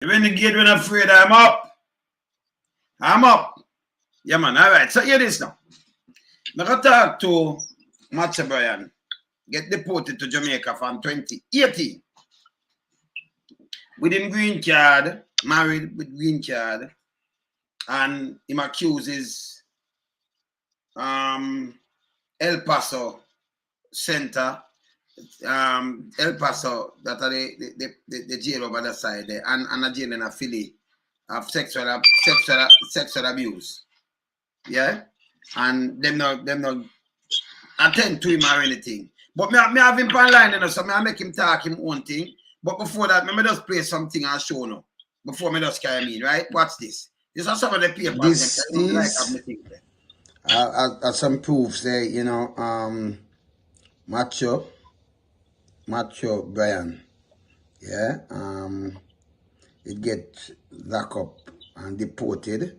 Renegade when afraid, I'm up. I'm up. Yeah, man. All right. So hear this now. I'm going to talk to Matthew Bryan. Get deported to Jamaica from 2018. With him green card, married with green card, and him accuses El Paso Center, El Paso, that are the jail over the side there, and a jail in a Philly of sexual abuse. Yeah? And them not attend to him or anything. But me have him online, you know, so I make him talk him own thing. But before that, me just play something and show no. Before me just carry me, right? Watch this. These are some of the papers. This is some proofs there, you know, Matthew Bryan, yeah, it get locked up and deported,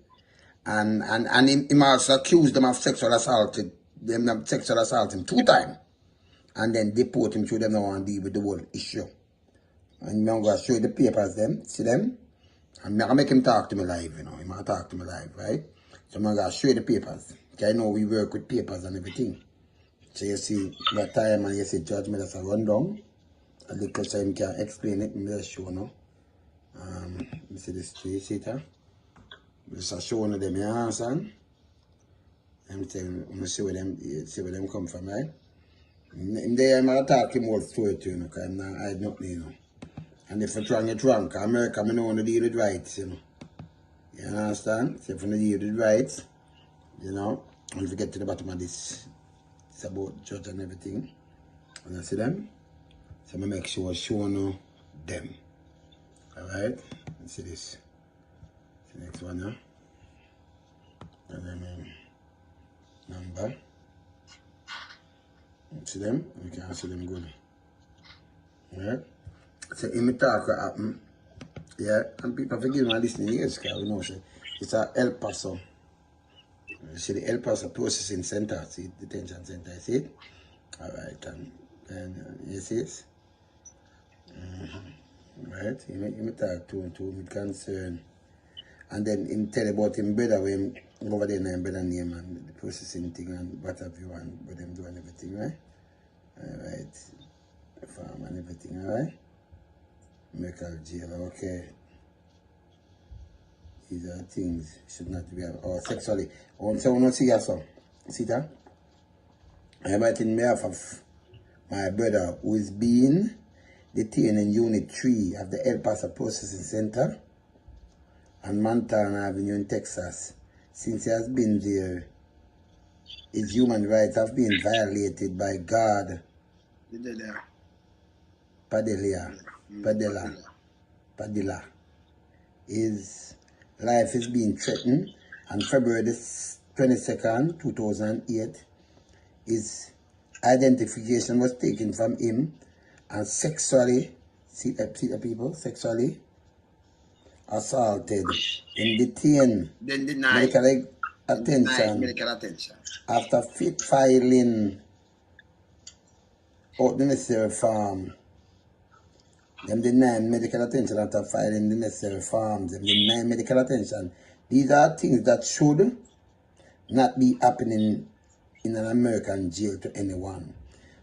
and him also accused them of sexual assault him 2 times, and then deport him through them now and deal with the whole issue. And I'm going to show you the papers them, see them? And I'm going to make him talk to me live, you know. He might talk to me live, right? So I'm going to show you the papers. Okay, I know we work with papers and everything. So you see that time and you see judge me that's a rundown. A little so him can explain it, I'm just show now. You see this tree, see it? Just a show them, you understand? I'm see where them come from, right? In there I'm going to talk him all story to you, know, because I'm not hiding nothing, you know. And if it's wrong, it's wrong. Because America, I don't want to deal with rights, you know. You understand? So if you deal with rights, you know, and if you get to the bottom of this, it's about judge and everything. And I see them. So I make sure I show you them. Alright? Let's see this. The next one, yeah? And then number. See them? You can see them good. Alright? So in me talk what happen, yeah, and people forgive me listening years because we know it's a El Paso. You see the El Paso processing center, see detention center, you see it? Alright, and you see it? Right, you may talk to him with concern. And then him tell about him brother when him over there and him brother name and the processing thing and what have you and what them do and everything, right? Alright. The farm and everything, alright? Medical jail, okay. These are things should not be or sexually. So we not see your son. See that? I am writing on behalf of my brother who is being detained in Unit 3 of the El Paso Processing Center on Montana Avenue in Texas. Since he has been there, his human rights have been violated by God. Padilla. His life is being threatened. On February 22nd, 2008, his identification was taken from him and sexually assaulted and detained medical attention after filing out the necessary form. Them deny medical attention after filing the necessary forms. Them deny medical attention. These are things that should not be happening in an American jail to anyone.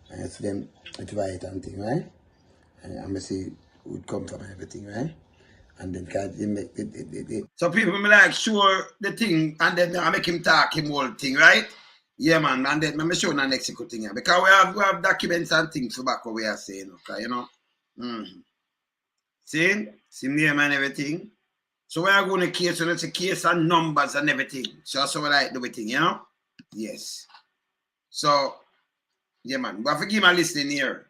And so them it's right and thing, right? And I'm gonna see would come from everything, right? And then they make it. So people be like sure the thing and then I make him talk him whole thing, right? Yeah, man, and then I'm show the next thing here. Because we have documents and things for back what we are saying, okay, you know. See name and everything. So we are going to case, so it's a case and numbers and everything. So that's how we like do everything, you know? Yes. So, yeah, man, we have to give my listening here.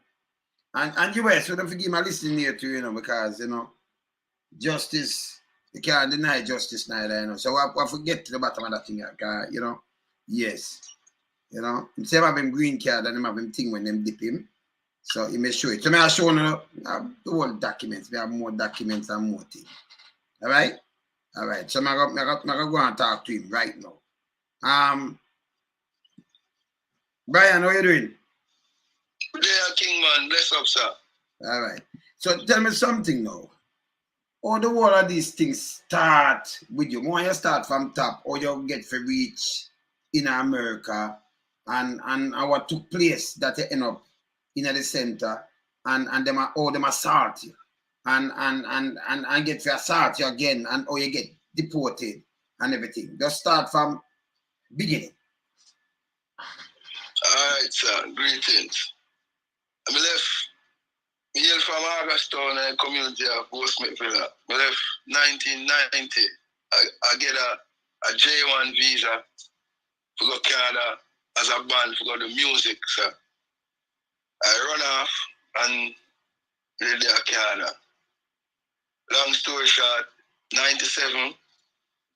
And US, we don't forgive my listening here too, you know, because, you know, justice, you can't deny justice neither, you know. So we have to get to the bottom of that thing, because, you know, yes. You know, instead of having green card and him having thing when them dip him. So he may show it. So I show you the whole documents. We have more documents and more things. Alright? Alright. So I'm gonna go and talk to him right now. Brian, how are you doing? Good day, King man. Bless up, sir. Alright. So tell me something now. How the whole of these things start with you? When you start from top, or you get for reach in America, and what took place that you end up in the center, and them all them assault you, and get to assault you again, and or you get deported and everything. Just start from beginning. Alright, sir. Greetings. I left here from Augustown and community of Goldsmith Villa. I left 1990. I get a J1 visa to go Canada as a band to go to music, sir. I run off and did the Canada. Long story short, 97,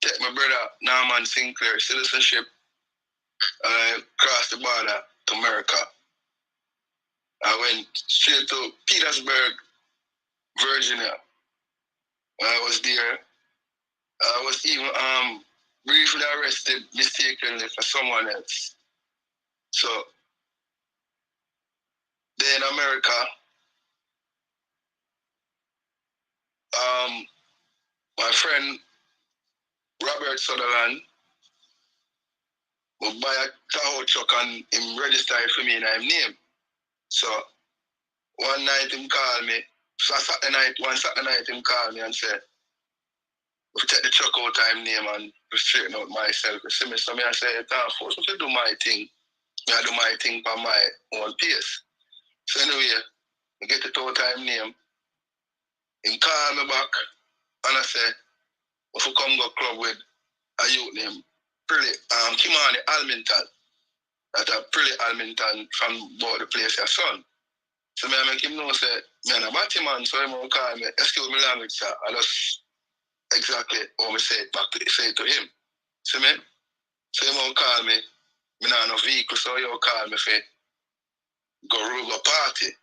take my brother Norman Sinclair citizenship, and I crossed the border to America. I went straight to Petersburg, Virginia. When I was there, I was even briefly arrested mistakenly for someone else. So, then in America, my friend Robert Sutherland would buy a Tahoe truck and him register it for me in his name. So one night him called me. So one Saturday night him called me and said, we take the truck out of his name and straighten out myself. You see me? So I said, I'm forced to do my thing. I do my thing by my own pace. So anyway, I get it out of his name. He called me back and I said, if you come go club with a youth named Kimani Alminton, that a Prilly Alminton from about the place your son. So I make him know say, man, a batty man, so he will call me, excuse me language, sir. I just exactly how I say it to him. See me? So he will call me, I don't have no vehicle, so he will call me for go rogue a party.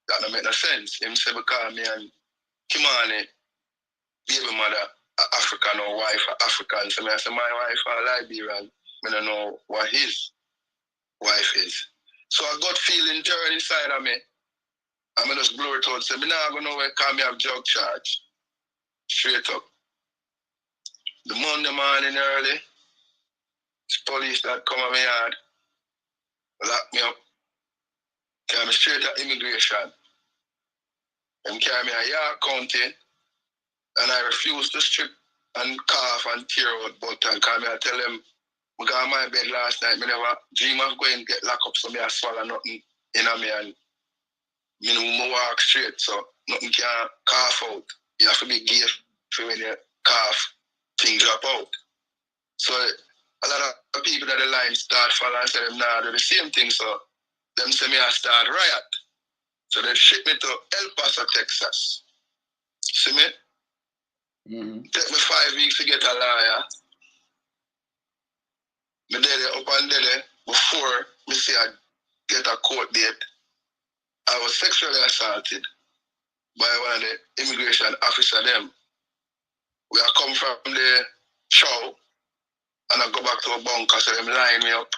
That don't make no sense. Him say call me and Kimani, baby mother, African or wife African. So I say my wife a Liberian. I don't know what his wife is. So I got feeling turn inside of me. I'm going to just blow it out. Say, I'm not going to know where call me have drug charge. Straight up. The Monday morning early, it's police that come on my yard, lock me up, carry me straight to immigration. Them carry me to York County, and I refuse to strip and cough and tear out butt and call me. I tell them, I got on my bed last night, I never dream of going to get locked up so I swallow nothing in me and I walk straight, so nothing can cough out. You have to be careful when you cough, things drop out. So a lot of people that the line start following and say them now do the same thing, so them say me I start riot. So they ship me to El Paso, Texas. See me? Mm-hmm. Take me 5 weeks to get a lawyer. Me there up and there before me say I get a court date. I was sexually assaulted by one of the immigration officer them. We are come from the show and I go back to a bunker, so them line me up.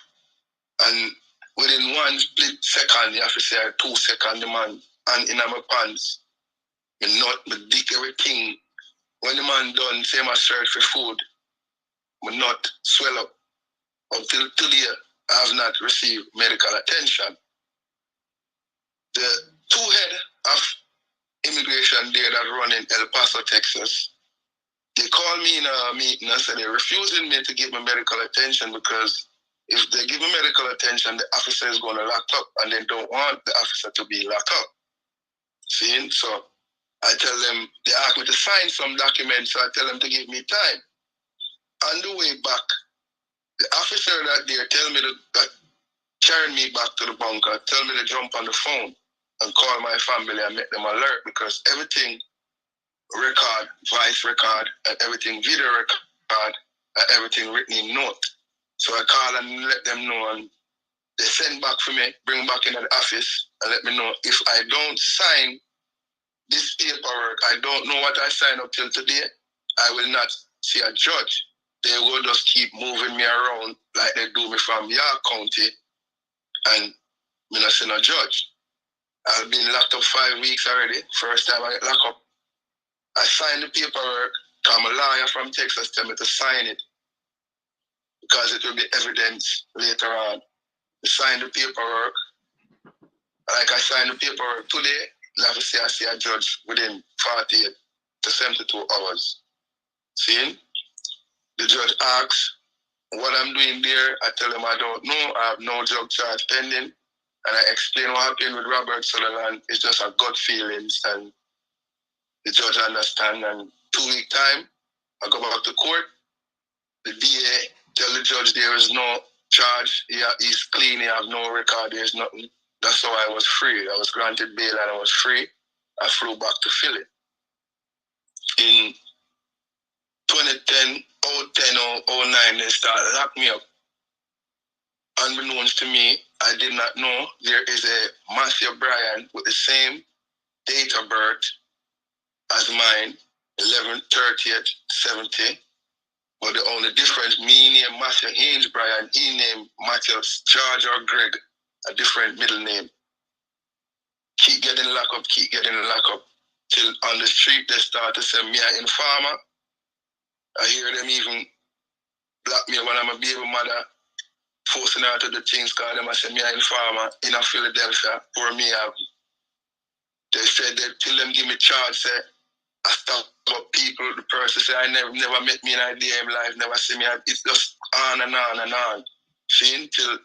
And within 1 split second, you have to say 2 seconds, the man, and in my pants, my nut, my dick, everything. When the man done, say my search for food, my nut swell up. Until today, I have not received medical attention. The two head of immigration there that run in El Paso, Texas, they called me in a meeting and said they're refusing me to give me medical attention because if they give me medical attention, the officer is going to lock up and they don't want the officer to be locked up. See? So I tell them, they ask me to sign some documents, so I tell them to give me time. On the way back, the officer that there tell me that carrying me back to the bunker, tell me to jump on the phone and call my family and make them alert because everything record, voice record, and everything video record, and everything written in note. So I call and let them know, and they send back for me, bring back into the office, and let me know if I don't sign this paperwork, I don't know what I signed up till today, I will not see a judge. They will just keep moving me around like they do me from York County, and me not see no judge. I've been locked up 5 weeks already. First time I get locked up. I signed the paperwork. I'm a lawyer from Texas, tell me to sign it because it will be evidence later on. I signed the paperwork. Like I signed the paperwork today, I have to say I see a judge within 48 to 72 hours. See? The judge asks what I'm doing there. I tell him I don't know. I have no drug charge pending. And I explain what happened with Robert Sutherland. It's just a gut feelings, and the judge understands. And 2 week time, I go back to court. The DA tell the judge there is no charge. He's clean. He have no record. There's nothing. That's how I was free. I was granted bail and I was free. I flew back to Philly. In 2010, 010, 09, they started lock me up. Unbeknownst to me, I did not know there is a Matthew Bryan with the same date of birth as mine, 11/30/70. But the only difference, me named Matthew Haynes Bryan, he named Matthew George or Greg, a different middle name. Keep getting locked up, till on the street they start to say me an informer. I hear them even blackmail when I'm a baby mother, forcing her to do things, call them I say me an informer in a Philadelphia, where me have. They said that till them give me charge, say I stop up people, the person say I never met me in a day in life, never see me. It's just on and on and on. See, until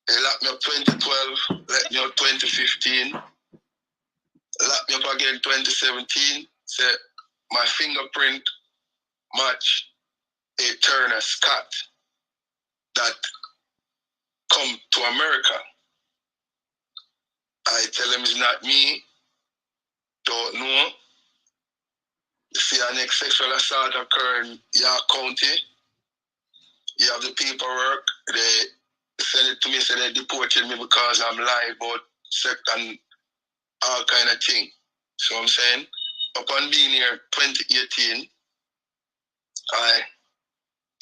they locked me up 2012, let me up 2015, locked me up again 2017, say my fingerprint match a Turner Scott that come to America. I tell him it's not me, don't know. You see our next sexual assault occur in York County. You have the paperwork. They send it to me, say they deported me because I'm lying about sex and all kind of thing. So I'm saying, upon being here 2018, I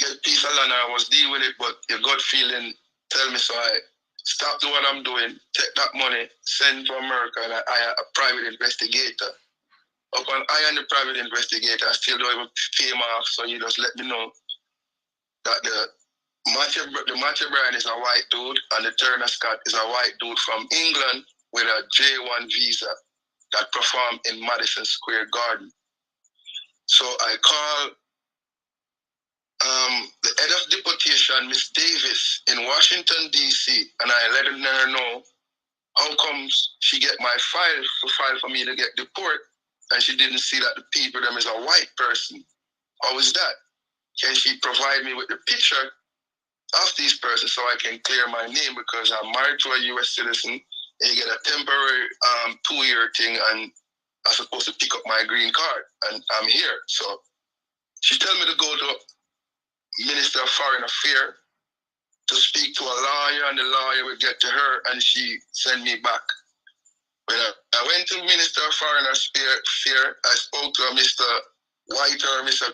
get peace of land. I was dealing with it, but your gut feeling tell me, so I stop doing what I'm doing, take that money, send to America, and I hire a private investigator. Upon I and the private investigator, I still don't even pay him off, so you just let me know that the Matthew Bryan is a white dude and the Turner Scott is a white dude from England with a J1 visa that performed in Madison Square Garden. So I call the head of deportation, Miss Davis, in Washington, D.C., and I let her know how comes she get my file for me to get deported, and she didn't see that the people them is a white person. How is that? Can she provide me with the picture of these persons so I can clear my name, because I'm married to a U.S. citizen and you get a temporary 2-year thing, and I'm supposed to pick up my green card and I'm here. So she told me to go to Minister of Foreign Affairs to speak to a lawyer, and the lawyer would get to her and she sent me back. When I went to Minister of Foreign Affairs, I spoke to a Mr. White or Mr.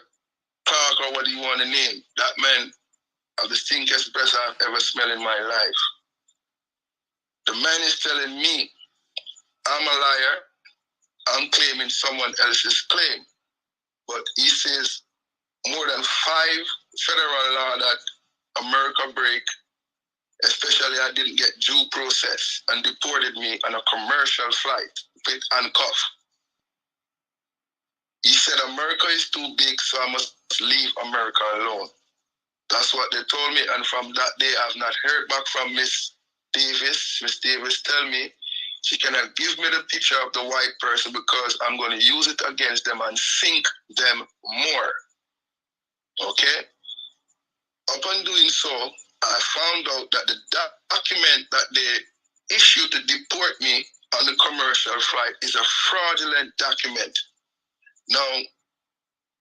Clark or what do you want to name. That man of the stinkiest breath I've ever smelled in my life. The man is telling me I'm a liar, I'm claiming someone else's claim. But he says more than 5 federal laws that America break, especially I didn't get due process, and deported me on a commercial flight with handcuff. He said America is too big, so I must leave America alone. That's what they told me, and from that day I've not heard back from Miss Davis. Miss Davis tell me she cannot give me the picture of the white person because I'm going to use it against them and sink them more. Okay? Upon doing so, I found out that the document that they issued to deport me on the commercial flight is a fraudulent document. Now,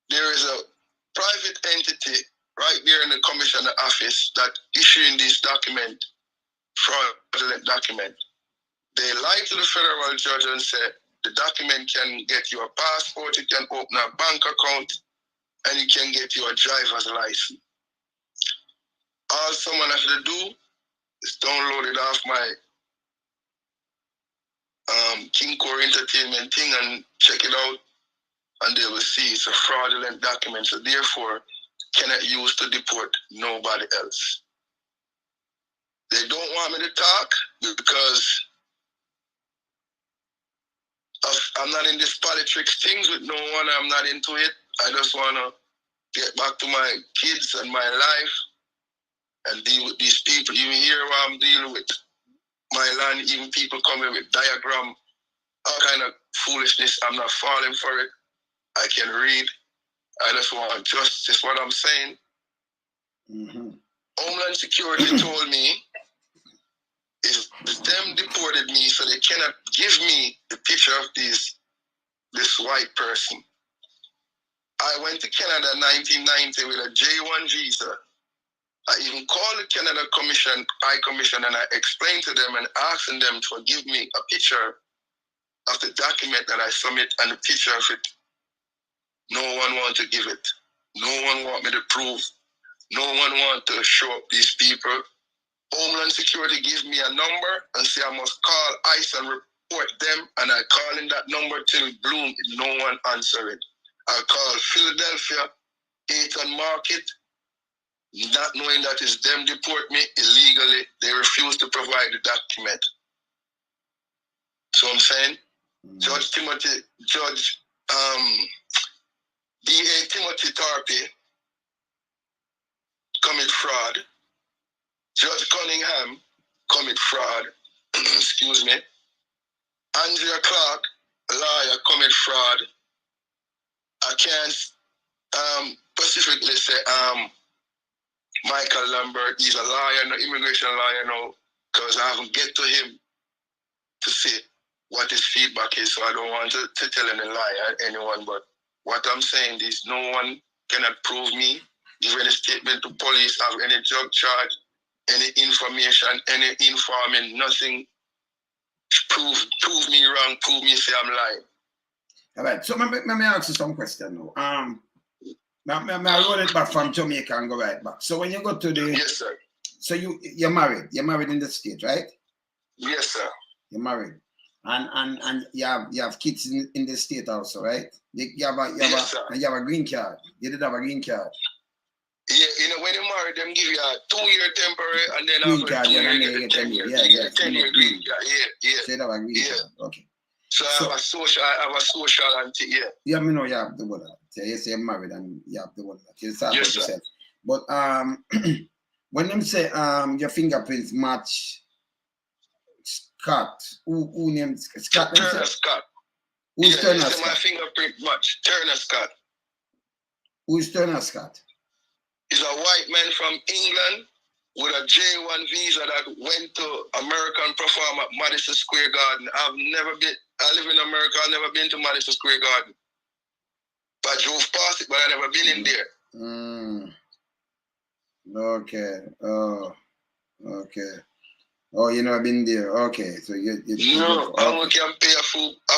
there is a private entity right there in the commissioner office that issuing this document, fraudulent document. They lied to the federal judge and said the document can get you a passport, it can open a bank account, and it can get you a driver's license. All someone has to do is download it off my King Core Entertainment thing and check it out. and they will see it's a fraudulent document, so therefore cannot use to deport nobody else. They don't want me to talk because I'm not in this politics things with no one. I'm not into it. I just want to get back to my kids and my life and deal with these people. Even here where I'm dealing with my land, even people coming with diagram, all kind of foolishness. I'm not falling for it. I can read. I just want justice, what I'm saying. Mm-hmm. Homeland Security told me is them deported me, so they cannot give me the picture of this white person. I went to Canada in 1990 with a J1 visa. I even called the Canada High Commission, and I explained to them and asking them to give me a picture of the document that I submit and a picture of it. No one want to give it. No one want me to prove. No one want to show up these people. Homeland Security gives me a number and say I must call ICE and report them, and I call in that number till Bloom, no one answering. I call Philadelphia, 8 Market, not knowing that it's them deport me illegally. They refuse to provide the document. So I'm saying, Judge D.A. Timothy Tarpey commit fraud. Judge Cunningham commit fraud. Excuse me. Andrea Clark, lawyer, commit fraud. I can't specifically say Michael Lambert, he's a lawyer, no immigration lawyer now, because I haven't get to him to see what his feedback is, so I don't want to tell any lie at anyone, but what I'm saying is no one cannot prove me, give any statement to police, have any drug charge, any information, any informing, nothing. Prove me wrong, prove me say I'm lying. All right, so let me ask you some question now. I roll it back from Jamaica and go right back. So when you go to the... Yes, sir. So you're married. You're married in the States, right? Yes, sir. You're married. And you have kids in the state also, right? You have a green card. You did have a green card. Yeah, when you're married, them give you a 2-year temporary and then green after card, 2 years, you get 10 years. Yeah. 10-year green card. Yeah. So you have a green card. Okay. So I have a social anti, yeah. Yeah, me know you have the one. You say you're married and you have the one. Yes, sir. But when them say your fingerprints match Scott, who named Scott? Turner Scott. Who's Turner Scott? My fingerprint match. Turner Scott. Who's Turner Scott? He's a white man from England with a J1 visa that went to America and perform at Madison Square Garden. I live in America, I've never been to Madison Square Garden. I drove past it, but I've never been in there. Okay. Okay. Oh, you never been there. Okay. So you no, I only can pay a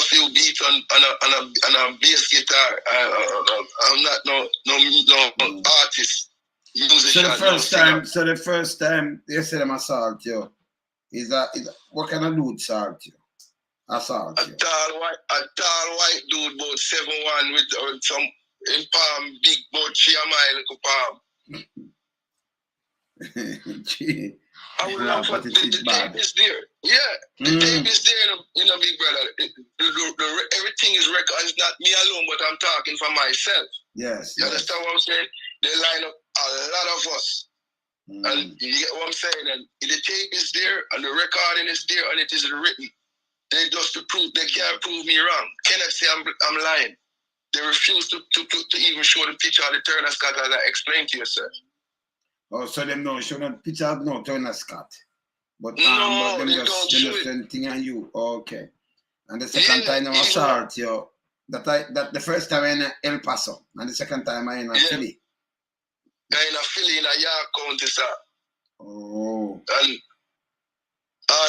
few beats on a bass guitar. I'm not no artist. Musician, so the first time they said them assault you, is what kind of dude assault you? A tall white dude, about 7'1" with some in palm, big about 3 mile palm. Gee. I would love for the tape is there. Yeah, the tape is there, Big Brother. Everything is recorded. It's not me alone, but I'm talking for myself. Yes. You understand what I'm saying? They line up a lot of us. And you get what I'm saying? And the tape is there, and the recording is there, and it is written. They can't prove me wrong. Cannot say I'm lying. They refuse to even show the picture of the Turner Scott as I explained to you, sir. Oh, so them don't show the picture of no Turner Scott. But no, them they just don't show send thing on you. Okay. And the second time I assault you. That the first time in El Paso, and the second time I in Philly. In Philly, in a York County, sir. Oh. And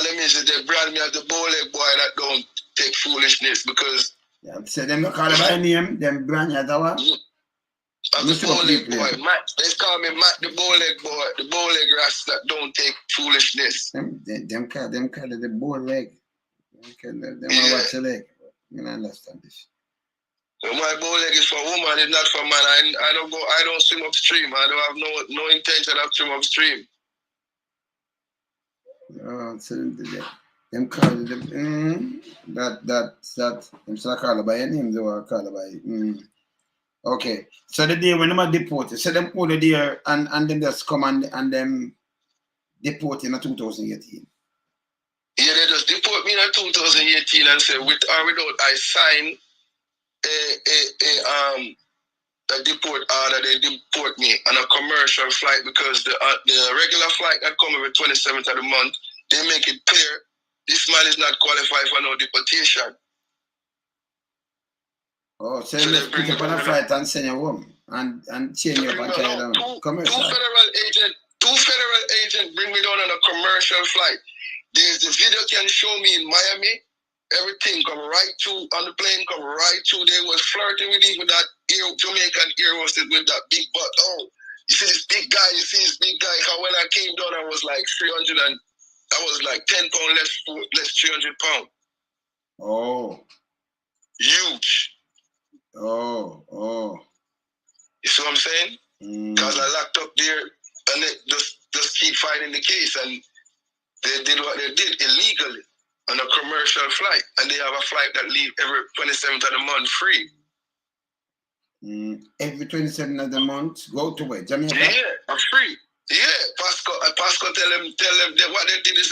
let me say, they brand me as the bowleg boy that don't take foolishness because... Yeah, so them not call it by name, them brand you as a what? As the bowleg boy, Matt. They call me Matt the bowleg boy, the bowleg rasta that don't take foolishness. Them call it the bowleg. Them want to watch your leg. You don't understand this. So my bow leg is for woman, it's not for man. I don't swim upstream. I don't have no intention of swim upstream. Oh, so them call them that them still call by your name, they were call by Okay. So the day when them are deported, so them all the day and them just come and them deport in 2018. Yeah, they just deport me in 2018 and say with or without I sign a deport order, they deport me on a commercial flight because the regular flight that come every 27th of the month, they make it clear this man is not qualified for no deportation. Oh, so they just put up on a flight and send you home and change you up and carry down. Commercial. Two federal agents bring me down on a commercial flight. There's the video can show me in Miami. Everything come right through on the plane, come right through. They was flirting with even that Jamaican ear hostess with that big butt. Oh, you see this big guy, How when I came down, I was like 300 and I was like 10 pounds less 300 pounds. Oh. Huge. Oh. You see what I'm saying? Because I locked up there and they just keep fighting the case and they did what they did illegally on a commercial flight, and they have a flight that leave every 27th of the month free. Every 27th of the month, go to where? Jamaica? Yeah, free. Yeah, Pasco tell them that what they did is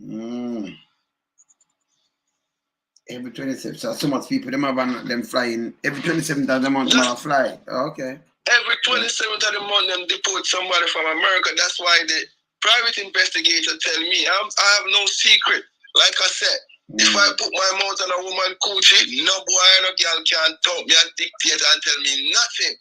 illegal. Every 27th, so much people them flying every 27th of the month. Fly. Okay. Every 27th of the month, them deport somebody from America. That's why the private investigator tell me I have no secret. Like I said, if I put my mouth on a woman coochie, no boy and no girl can talk me and dictate and tell me nothing.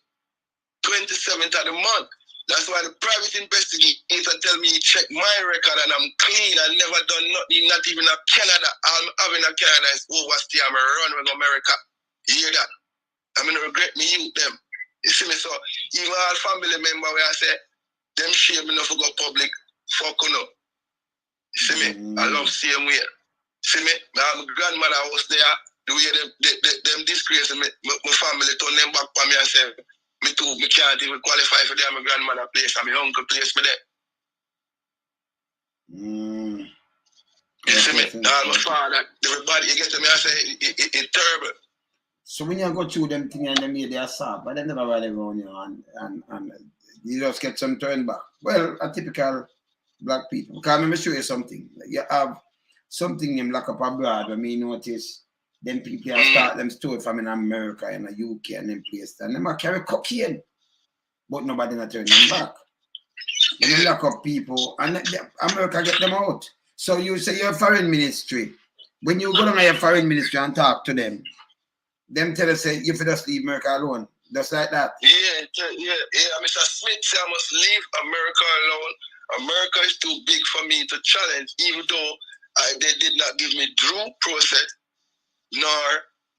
27th of the month. That's why the private investigator tell me check my record and I'm clean. I never done nothing, not even a Canada. I'm having a Canada is overstay. I'm a run with America. You hear that? I'm gonna regret me youth them. You see me? So even all family member where I say them shame me not to go public. Fuck no. You see me? I love same way. See me? My grandmother was there. The way them disgrace me, my family turn them back for me and say, me too, me can't even qualify for them. My grandmother place and my uncle place me there. You see me? My father, everybody, you get to me, I say, it's terrible. So when you go through them things and they made their assault, but they never really go on you and you just get some turn back. Well, a typical black people. Because let me show you something. You have something in lock up abroad when me notice them people start them story from in America and the UK and them place. And them carry cocaine. But nobody not turn them back. When you lock up people and America get them out. So you say your foreign ministry. When you go down to your foreign ministry and talk to them tell us say you should just leave America alone. Just like that. Yeah. Mr. Smith said I must leave America alone. America is too big for me to challenge, even though they did not give me due process, nor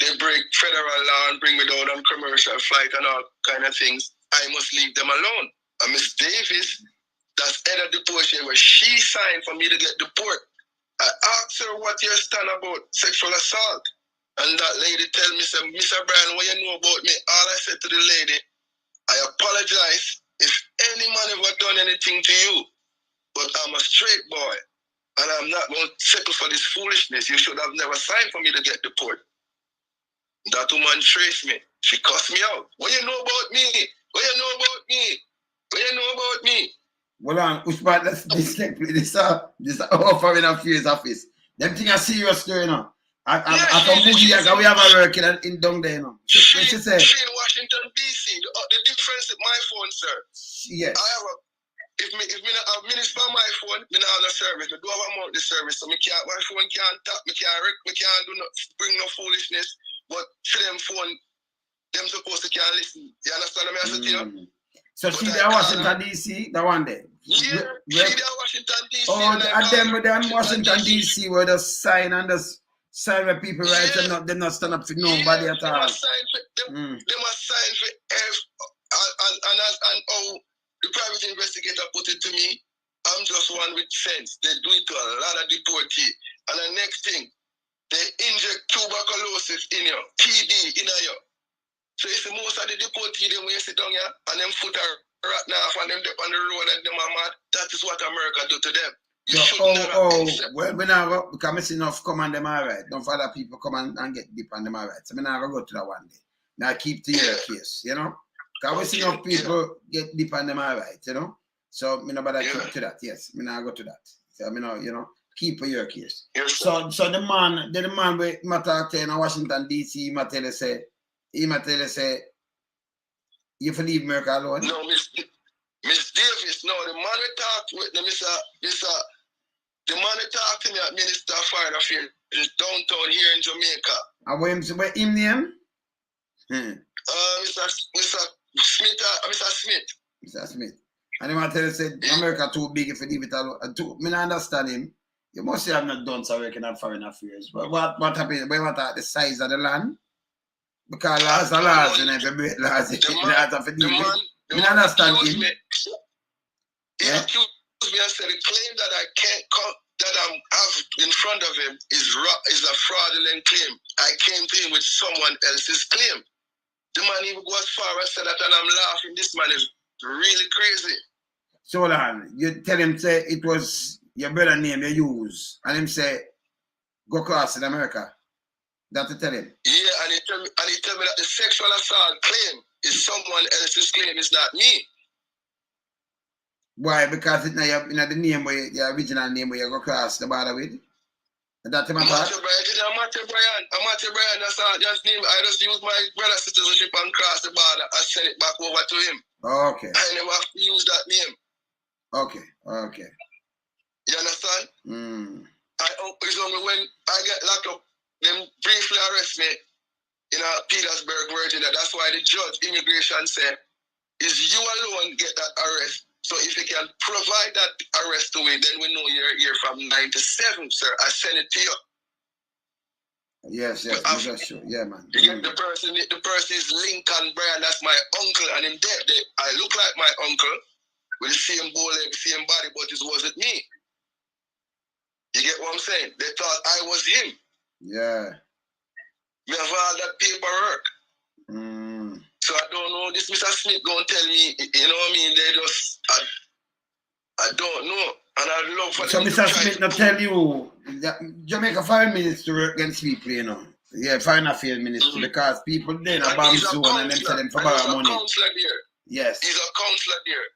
they break federal law and bring me down on commercial flight and all kind of things. I must leave them alone. And Miss Davis, that's head of deportation, where she signed for me to get deported. I asked her what your stand about sexual assault. And that lady tell me, say, Mr. Bryan, what you know about me? All I said to the lady, I apologize if any man ever done anything to you, but I'm a straight boy, and I'm not going to settle for this foolishness. You should have never signed for me to get deported. That woman traced me. She cussed me out. What you know about me? What you know about me? What you know about me? Well, which part this offering of fears office. Them things are serious, you know. We have a work in down there, you know. She in Washington, D.C. The difference with my phone, sir. Yes. I have if me not have minutes on my phone, me not have no service. Me do have a monthly service, so my phone can't tap, me can't do bring no foolishness. But for them phone, them supposed to can't listen. You understand what I say to you? So she there Washington D.C. the one day. Yeah, she there Washington D.C. Oh, and them Washington D.C. where the sign and the sign where people write and they not stand up for nobody at all. They must sign for and how the private investigator put it to me, I'm just one with sense. They do it to a lot of deportees. And the next thing, they inject tuberculosis in you, TB in you. So you see most of the deportee them when you sit down here and them foot are rotten off and them on the road and them are mad. That is what America do to them. Well, we now go because I see enough come on them all right. Don't for other people come and get deep on them all right. So we now go to that one day. Now keep to your case, you know. Because we see enough people get deep on them all right, you know. So me no bother keep to that. Yes, me now go to that. So me know, you know, keep to your case. Yes, so the man with talk to in Washington DC, he might tell you say, you for leave America alone. No, Miss Davis, no, the man we talked with the the man we talked to me at Minister of Foreign Affairs is downtown here in Jamaica. And what him name? Mr. Smith, Mr. Smith. Mr. Smith. And he might tell you say America too big if you leave it alone. Me not understand him. You must say I've not done some work in foreign affairs. But what happened? What are the size of the land? Because laws are laws, and if you break laws, you have to deal with it. Me not understand him. He accused me and said the claim that I can't that I have in front of him is a fraudulent claim. I came to him with someone else's claim. The man even go as far as said that, and I'm laughing. This man is really crazy. So hold on, you tell him say it was your brother name you use, and him say go cross in America. That to tell him. Yeah, and he tell me that the sexual assault claim is someone else's claim. It's not me. Why? Because it's not the name where the original name where you go cross the border with. That's my Matthew Bryan, that's all. I just use my brother's citizenship and cross the border and send it back over to him. Okay. I never have to use that name. Okay. You understand? It's only when I get locked up, them briefly arrest me in Petersburg, Virginia. That's why the judge, immigration said, is you alone get that arrest. So if you can provide that arrest to me, then we know you're here from 97, sir. I send it to you. Yes, that's true. Yeah, man. The person is Lincoln Bryan. That's my uncle, and in dead, I look like my uncle with the same bow leg, same body, but it wasn't me. You get what I'm saying? They thought I was him. Yeah. We have all that paperwork. So I don't know. This Mr. Smith gonna tell me, you know what I mean? They just, I don't know. And I'd love for so Mr. Smith not tell you that Jamaica Foreign Ministry work against people, you know. Yeah, Foreign Affairs Ministry, because people then are bomb zone and them tell them for borrow money. He's a counselor there. Yes. He's a counselor there.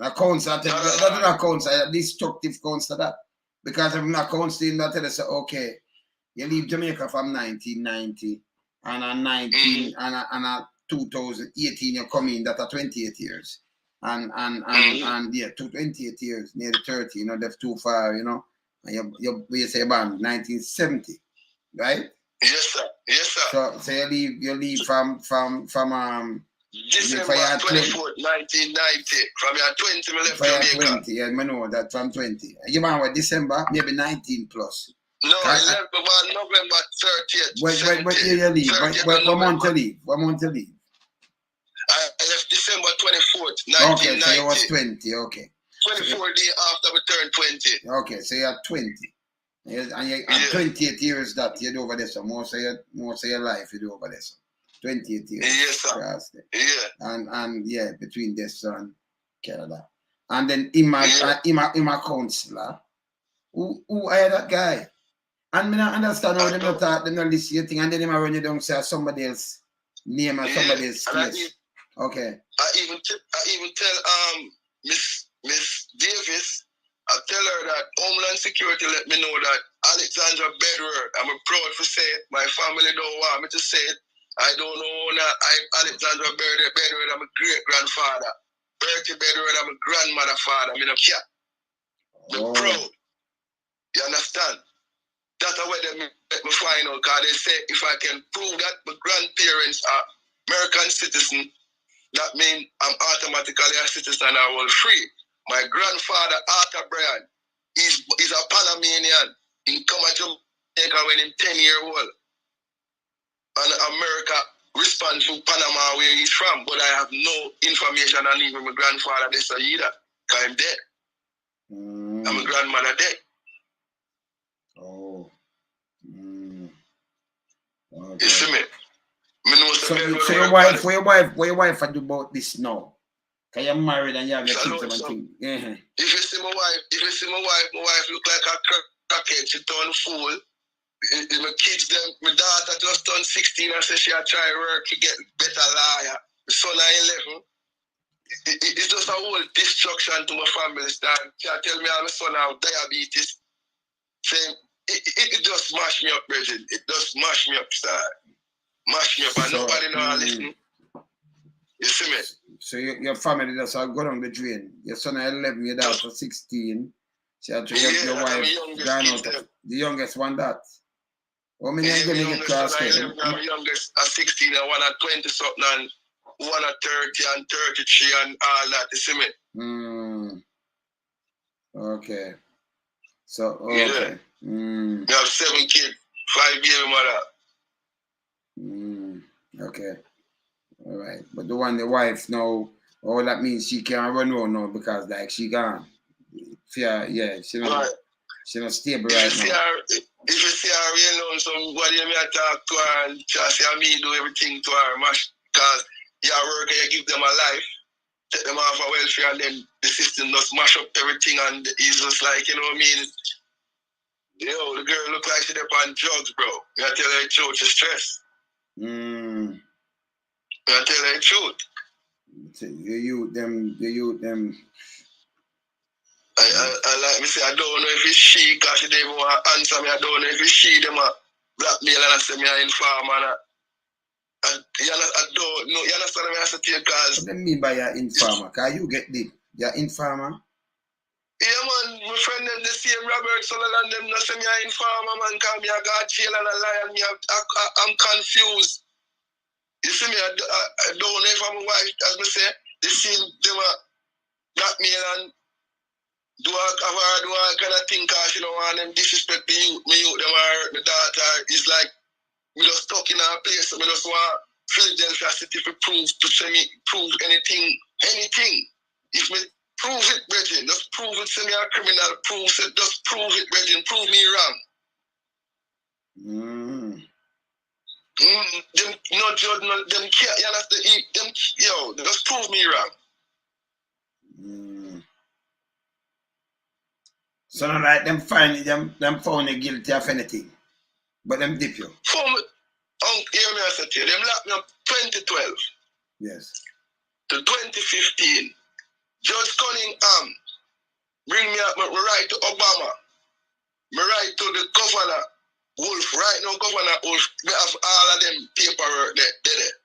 A counselor, that's not a counselor, a destructive counselor that. Because if I'm not counseling, that tell us, okay, you leave Jamaica from 1990 and a 2018 you come in, that are 28 years. And yeah, 28 years, nearly 30, you know, that's too far, you know. And you say about 1970, right? Yes, sir. So you leave from December 24th, 1990. From your 20, I left Jamaica. 20, yeah, I know that from 20. You man what, December, maybe 19 plus. No, I left about November 30th. What year you leave? What month you leave? I left December 24th, 1990. Okay, so you was 20, okay. 24 days after we turned 20. Okay, so you're 20. And 28 years that you do over there, so most of your life you do over there. So 28 years. Yes, sir. Yeah. And yeah, between this and Canada. And then in my counselor, who hired that guy? And me not understand how them not listen to your thing, and then them run you down say somebody else name or somebody else case. Okay. I even tell Miss Davis, I tell her that Homeland Security let me know that Alexandra Bedward, I'm proud to say it, my family don't want me to say it. I don't know that Alexandra Bedward, I'm a great grandfather. Bertie Bedward, I'm a grandmother father. I'm a cat. I'm proud. You understand? That's the way they make me find out, because they say if I can prove that my grandparents are American citizens, that means I'm automatically a citizen and I will free. My grandfather, Arthur Bryan, is a Panamanian. He come to Jamaica when he's 10-year-old. And America responds to Panama where he's from, but I have no information on even my grandfather this either, because I'm dead. And my grandmother dead. Oh. Okay. You see me? Me know So your wife do about this now? Cause you're married and you have your kids and thing. If you see my wife look like a crackhead. She turn fool. My kids, my daughter just turned 16 and said she had try work to get better lawyer. My son is 11. It's just a whole destruction to my family. She tell me my son have diabetes. Saying it just smash me up, Bridget. It just mash me up, sir. Mash me up, and nobody know listen. You see me? So your family just go down the drain. Your son is 11, your daughter 16. So your wife gone out. The youngest one that. How many are going to get class? My youngest are 16 and one at 20 something and one at 30 and 33 and all that. You see me? Okay. So okay. Yeah. You have 7 kids, 5 baby mother. Okay. All right. But the wife now, all that means she can't run around now because like she gone. Yeah, she not stable right now. If you see her, you know, somebody may talk to her and just say me do everything to her, because you work and you give them a life, take them off of welfare, and then the system just mash up everything, and it's just like, you know what I mean? Yo, the girl look like she's on drugs, bro. You gotta tell her the truth, she's stressed. You gotta tell her the truth. You them. I like me say, I don't know if it's she, because she didn't even want to answer me. I don't know if it's she, them a blackmail and I say me an informer. I don't know. You understand me? I say to you, because... What do you mean by your informer? Because you get the your informer? Yeah, man. My friend them, the same Robert Sutherland, them not say me an informer, man, because me a got jail and a lie, and I'm confused. You see me? I don't know if I'm a wife, as me say, the same, them a blackmail and do I kind of think because you know want them disrespect the youth, me youth them are the daughter is like me just stuck in a place, so me just want Philadelphia City to prove anything. If me prove it, Bridget, just prove it, say me a criminal, just prove it, Bridget, prove me wrong. Them no judge, no them care, you understand? Them just prove me wrong. So not like them found you guilty of anything, but them dip you. Hear me I said to you, them locked me up 2012. Yes. To 2015. Judge Cunningham bring me up my right to Obama. My right to the governor Wolf. Right now, Governor Wolf, we have all of them paperwork there.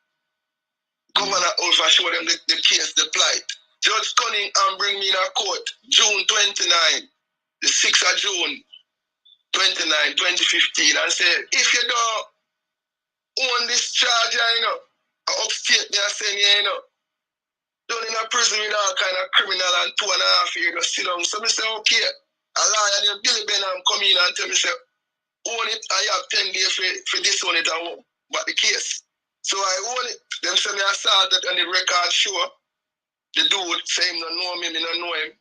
Governor Wolf, I show them the case, the plight. Judge Cunningham bring me in a court June 29. The 6th of June 29, 2015, and said, if you don't own this charge, you know, upstate me and saying, you know, down in a prison with all kind of criminal and 2.5 years, just sit down. So I say, okay, a lawyer named Billy Benham come in and tell me, say, own it, I have 10 days for this one, it and but the case. So I own it. Them say me I saw that on the record show. The dude say him don't know me don't know him.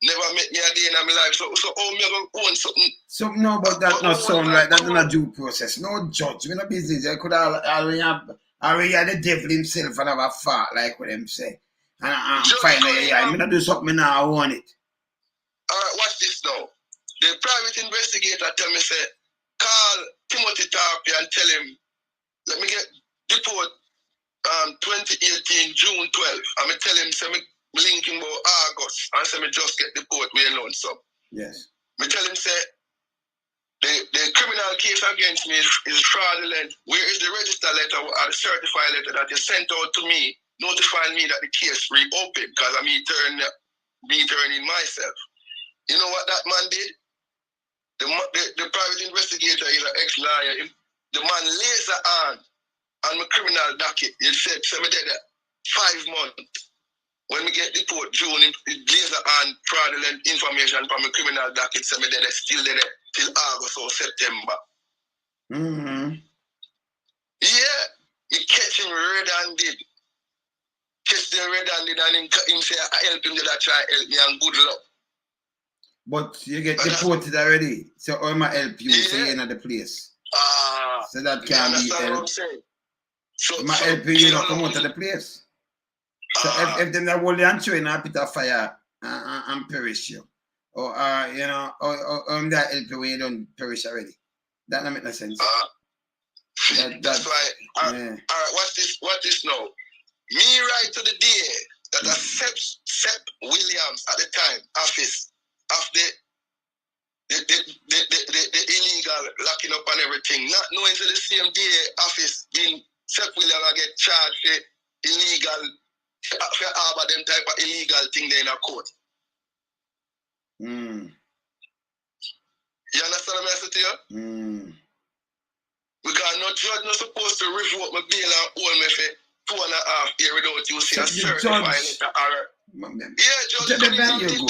Never met me a day in my life. So how me gonna own something? Something no, but that not sound like that. Not a due process. No judge. We no business. I could already have the devil himself and have a fart like what them say. And I'm fine. I'm gonna do something now. I want it. Alright, watch this now. The private investigator tell me say, call Timothy Tarpey and tell him, let me get deport 2018 June 12. I'm tell him say me link him about August and say me just get deport we alone so. Yes. Me tell him say the criminal case against me is fraudulent. Where is the register letter or the certified letter that you sent out to me notifying me that the case reopened because I'm turning myself. You know what that man did? The private investigator is an ex-lawyer. The man laser on my criminal docket. He said, so me did 5 months. When we get deport June, it laser on fraudulent information from my criminal docket. So me did still there till August or September. Yeah, he catch him red-handed. Catch them red-handed and him say, I help him, that try help me and good luck. But you get deported already. So how am I help you? So you're in the place. So that you can be understand what I'm help. saying? So, My help you know come out of the place. So if them that hold the answer in a pit of fire and perish you. Or you know, or that help you when you don't perish already. That don't make no sense. That's why. All right, watch this now. Me right to the DA that a Sepp Williams at the time office of the illegal locking up and everything, not knowing to the same DA office being Sepp Williams get charged for illegal for harbor them type of illegal thing there in a court. You understand what I'm saying to you? Because no judge not supposed to revoke my bail and hold me for 2.5 years without you see a certified letter. Yeah, Judge,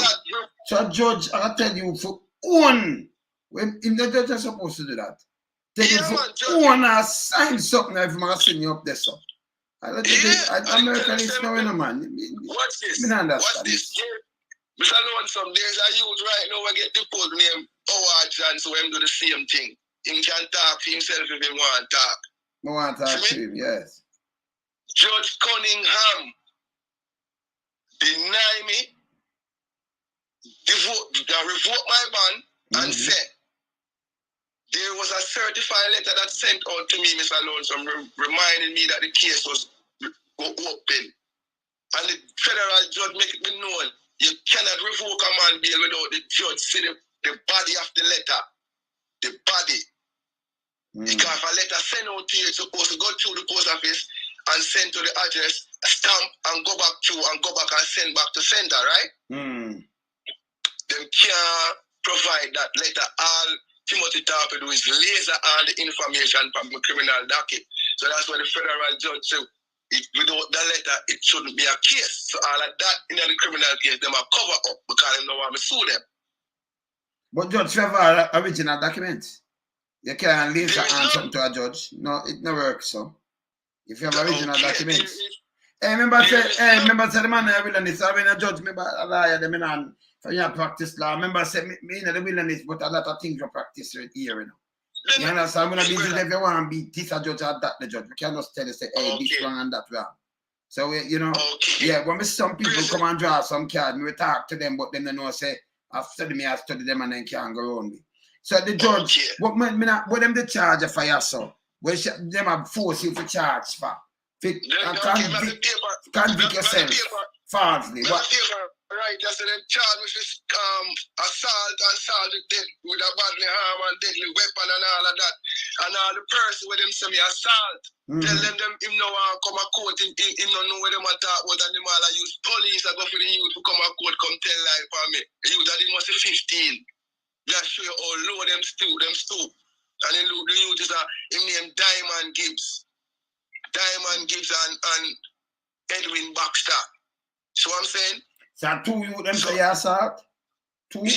so judge, I tell you for own. When in the judge is supposed to do that. Tell you for own and sign something if I'm send you up there, so. American is knowing a man. Watch this. Watch this. Mr. Lonesome, there's a youth right now who get deported named Howard John, so him do the same thing. He can talk for himself if he want to talk. I want to talk to him, yes. Judge Cunningham deny me, revoke my ban, and said there was a certified letter that sent out to me, Mr. Lonesome, reminding me that the case was open. And the federal judge make it be known you cannot revoke a man bail without the judge see the body of the letter. The body. Because if a letter sent out to you, it's supposed to go through the post office and send to the address, stamp, and go back and send back to sender, right? Them can't provide that letter. All Timothy Tarpe do is laser on the information from the criminal docket. So that's why the federal judge said, without the letter, it shouldn't be a case. So all of that in the criminal case, them are cover up because they don't want to sue them. But Judge Trevor, original documents. You can't later answer something to a judge. No, it never works so. If you have original documents. Remember say the man in the wilderness, I mean a judge, remember a lawyer, them in on for your practice law. Remember say me in the wilderness, but a lot of things you practice right here, you know. You understand? I'm gonna be if you want to be this a judge or that the judge. We can't just tell you say, hey, this wrong and that wrong. So you know, yeah, when some people come and draw some card, we talk to them, but then they know say I've studied me, I study them and then can't go around me. So the judge, what them the charge for you so? Well, them have force you for charge for. Convict yourself falsely. What? Right, that's the charge me for assault with a badly harm and deadly weapon and all of that. And all the person with them say me assault. Tell them him no one come a court, him no know where them a talk about and them all a use police I go for the youth to come a court, come tell life for me. The youth that he must be 15. Just show you how low them stoop. And then the youth is him named Diamond Gibbs. And Edwin Baxter. So I'm saying? So two you them say you assault? Two? Yeah, and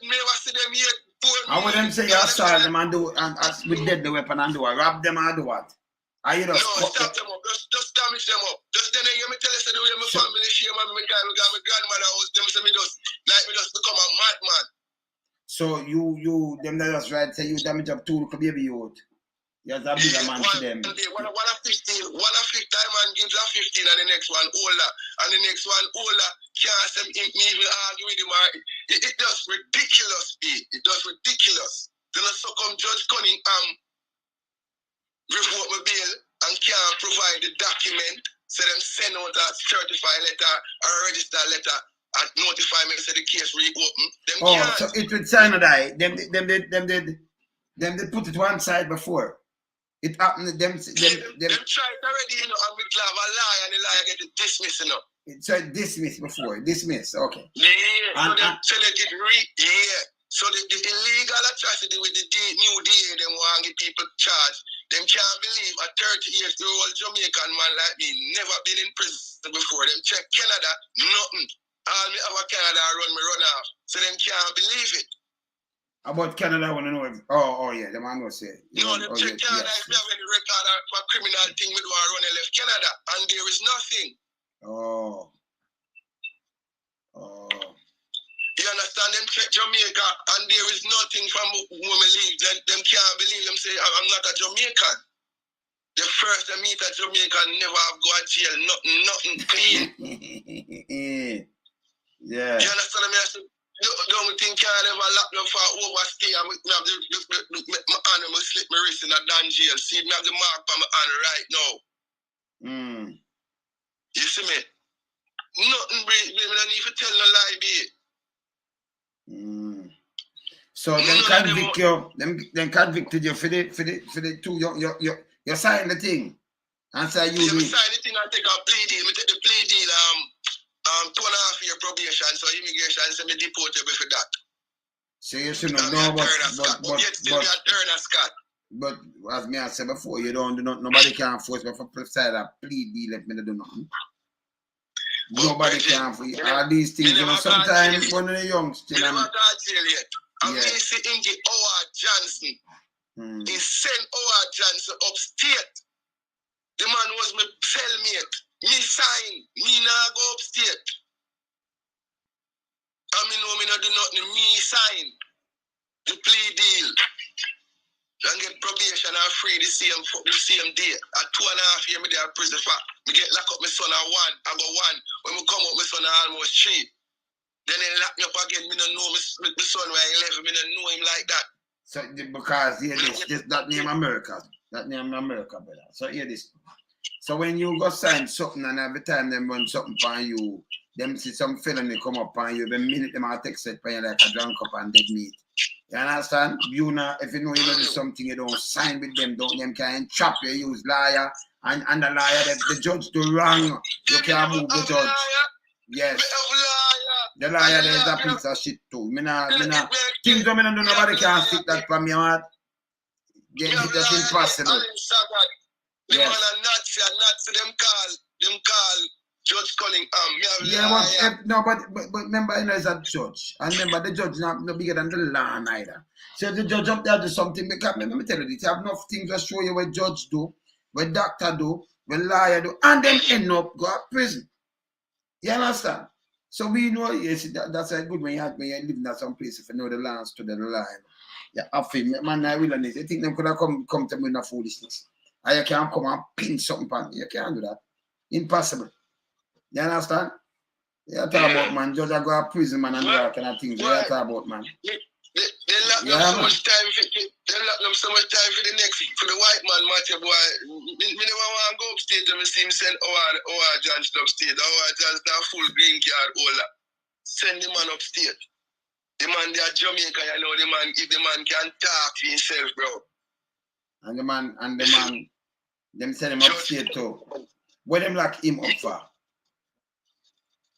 never see them yet. And when them say you assault them and do and with deadly weapon and do what? Rob them and do what? No, stop them up. Just damage them up. Just then you me tell us the way my family shame and my grandmother house, them say me just become a madman. So you them that just right say you damage up two little baby youth. You're a bigger man to them. One a 15, Diamond gives a 15 and the next one older. And the next one older can't say me even argue with him. It just ridiculous, B. It just ridiculous. Then so come Judge Cunningham revoke my bail and can't provide the document. So them send out a certified letter or a registered letter and notify me say the case reopen. So it would sign a die. Them did put it one side before. It happened to them. Them tried already, you know, and we have a lie and the liar get it dismissed, you know. So dismissed before. Dismissed, okay. Yeah, so they did So the illegal atrocity with the new DA, them want to get people charged. Them can't believe a 30-year-old Jamaican man like me never been in prison before. Them check Canada, nothing. All me have a Canada run off. So them can't believe it. About Canada, I want to know if... Oh, yeah, the man will say. No, them check Canada if you have any record for criminal thing with one run left Canada. And there is nothing. Oh. You understand? understand? Them check Jamaica and there is nothing from when we leave. Them can't believe them say I'm not a Jamaican. The first I meet a Jamaican never have go to jail, nothing clean. Yeah. You understand me? I said, don't think I never lock them for overstay and me have my hand and slip my wrist in a damn jail. See me have the mark on my hand right now. You see me? Nothing, we don't need to tell no lie, babe. So them convict you, them convicted you for the two. You sign the thing, and say you do. Sign the thing and take a plea deal. We take the plea deal. 2.5 year probation. So immigration say me deportable for that. So you should know, but as me I said before, you don't do nothing. Nobody can force me for sign a plea deal if me do nothing. Nobody can for you. All these things, you know, sometimes when they're young, still. Never got jail yet. And we see Ingy Howard Johnson. He sent Howard Johnson upstate. The man was my cellmate. Me sign. Me now go upstate. I mean, no, me not do nothing. Me sign. The plea deal. And get probation and free the same day. At 2.5 years, me there prison for. Me get lock up my son at 1. I go 1. When we come up, my son at almost 3. Then they lock me up again. Me don't know my son when 11. Me don't know him like that. So because here this that name America. That name America, brother. So hear this. So when you go sign something and every time them run something on you, them see some felony come up on you, the minute them are text it on you like a drunk up and dead meat. You understand? You know, if you know you do something, you don't sign with them, don't them can chop you, use liar, and the liar, the judge do wrong, you can't move the judge. Yes. The liar there is a piece of shit too. Me nah, things that me don't do, nobody can stick that from me heart. That's impossible. The man are Nazi, them call Judge Cunningham. But remember, you know, it's a judge. And remember, the judge is not bigger than the law neither. So the judge up there do something, because let me tell you this, you have enough things to show you what judge do, what doctor do, what lawyer do, and then end up go to prison. You understand? So we know, yes, that's a good when you're living at some place, if you know the lands to the line. Yeah, I feel, man, I will honest. I think them could have come to me with a foolishness. And you can't come and pin something on me. You can't do that. Impossible. You understand? You talk about, man, judge I go to prison, man, and do that kind of things. You talk about, man. They lock them so much time for the next, for the white man, Matthew boy. Me never want to go upstate and see him send our Johnson upstate. Our Johnson full green card holder. Send the man upstate. The man there Jamaica, you know, if the man can talk for himself, bro. And the man, them send him upstate too. What them lock him up for?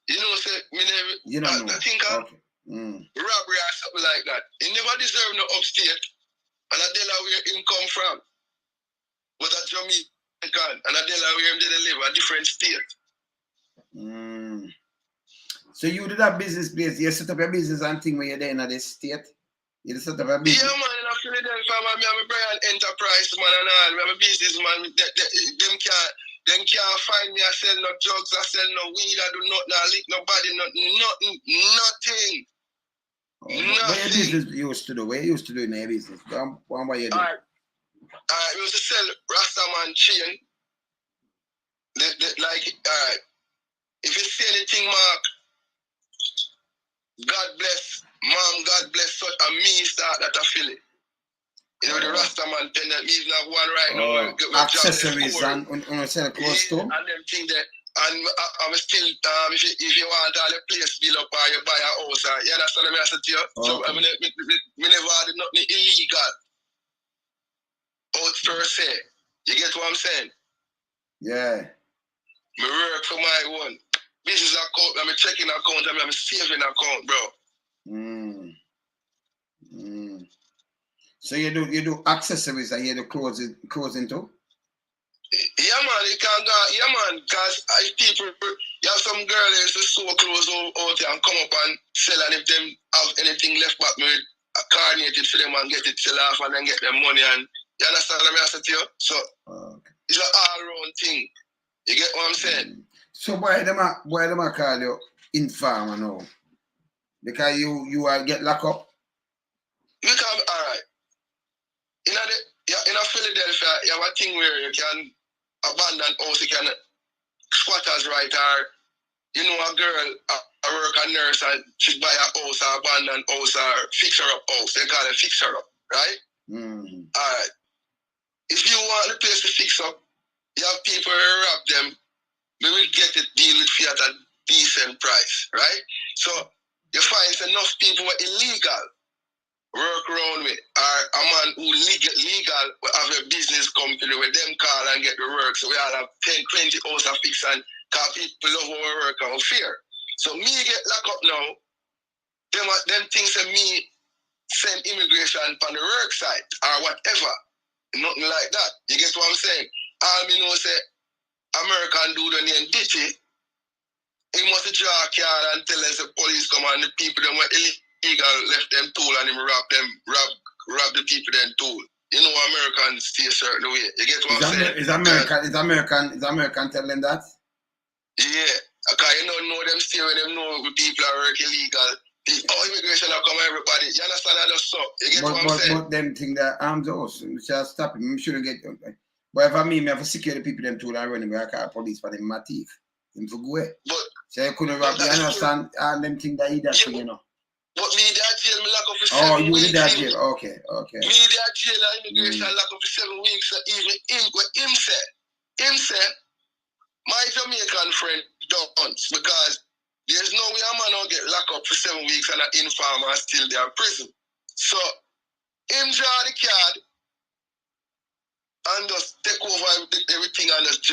You know, say, me never, you don't know. I think robbery or something like that. He never deserve no upstate. And I tell her where him come from. But a Jamaican, and I tell her where him did live, a different state. So you did that business place, you set up a business and thing when you're there in this state? You set up a business? Yeah, man, in Philadelphia, man, I'm a Bryan Enterprise, man, and all. I'm a business, man. Them can't find me. I sell no drugs, I sell no weed, I do nothing, I lick nobody, nothing. What your business used to do? What you used to do in your business? What you do? We used to sell Rastaman chain. If you see anything, Mark, God bless, Mom, God bless, such a me start that I feel it. You know, the Rastaman pen that means not one right now. Accessories and sell clothes too? And them things that, and I'm still, if you want all the place bill up or you buy a house, you understand what I say to you? So I mean, me never had nothing illegal out per se. You get what I'm saying? Yeah. Me work for my own. Business account, I'm a checking account, I'm a saving account, bro. So you do accessories and you do clothing too? Yeah, man, you can go. Yeah, man, because people, you have some girls who sew clothes out there and come up and sell, and if them have anything left back, me coordinate it for them and get it sell off and then get them money. And you understand what I say to you? So it's an all-round thing. You get what I'm saying? So why them a call you informer now? Because you get locked up? Because, all right. In Philadelphia, you have a thing where you can abandon house, you can squatters right, or you know a girl a work a nurse and she buy a house or abandon house or fix her up house. They call it fix her up, right? Alright. If you want the place to fix up, you have people who rob them, we will get it deal with fee at a decent price, right? So you find enough people who are illegal work around with, or a man who legal will have a business company where them call and get the work. So we all have 10, 20 hours of fix and because people love our work and fear. So me get locked up now, them things that me send immigration on the work site or whatever. Nothing like that. You get what I'm saying? All me know say American dude and then ditty, he must draw a card and tell us the police come and the people that were illegal left them tool and him rob the people then tool. You know Americans stay a certain way. You get what I'm saying? Is American telling that? Yeah. Because you don't know them stay where them know the people are work illegal. Immigration will come everybody. You understand that just so? You get what I'm saying? But them think that arms us, we shall stop him. We shouldn't get but if I mean me have to secure the people them tool and run him, I call police for them my teeth. Him to go away. But so you couldn't rob, you understand? And them think that he that thing, you know. But me that jail me lock up for 7 weeks. Oh, you did that jail, okay. Me that jail and immigration lock up for 7 weeks. So even him say, my Jamaican friend don't, because there's no way a man will get locked up for 7 weeks and an informer still there in prison. So him draw the card and just take over everything and just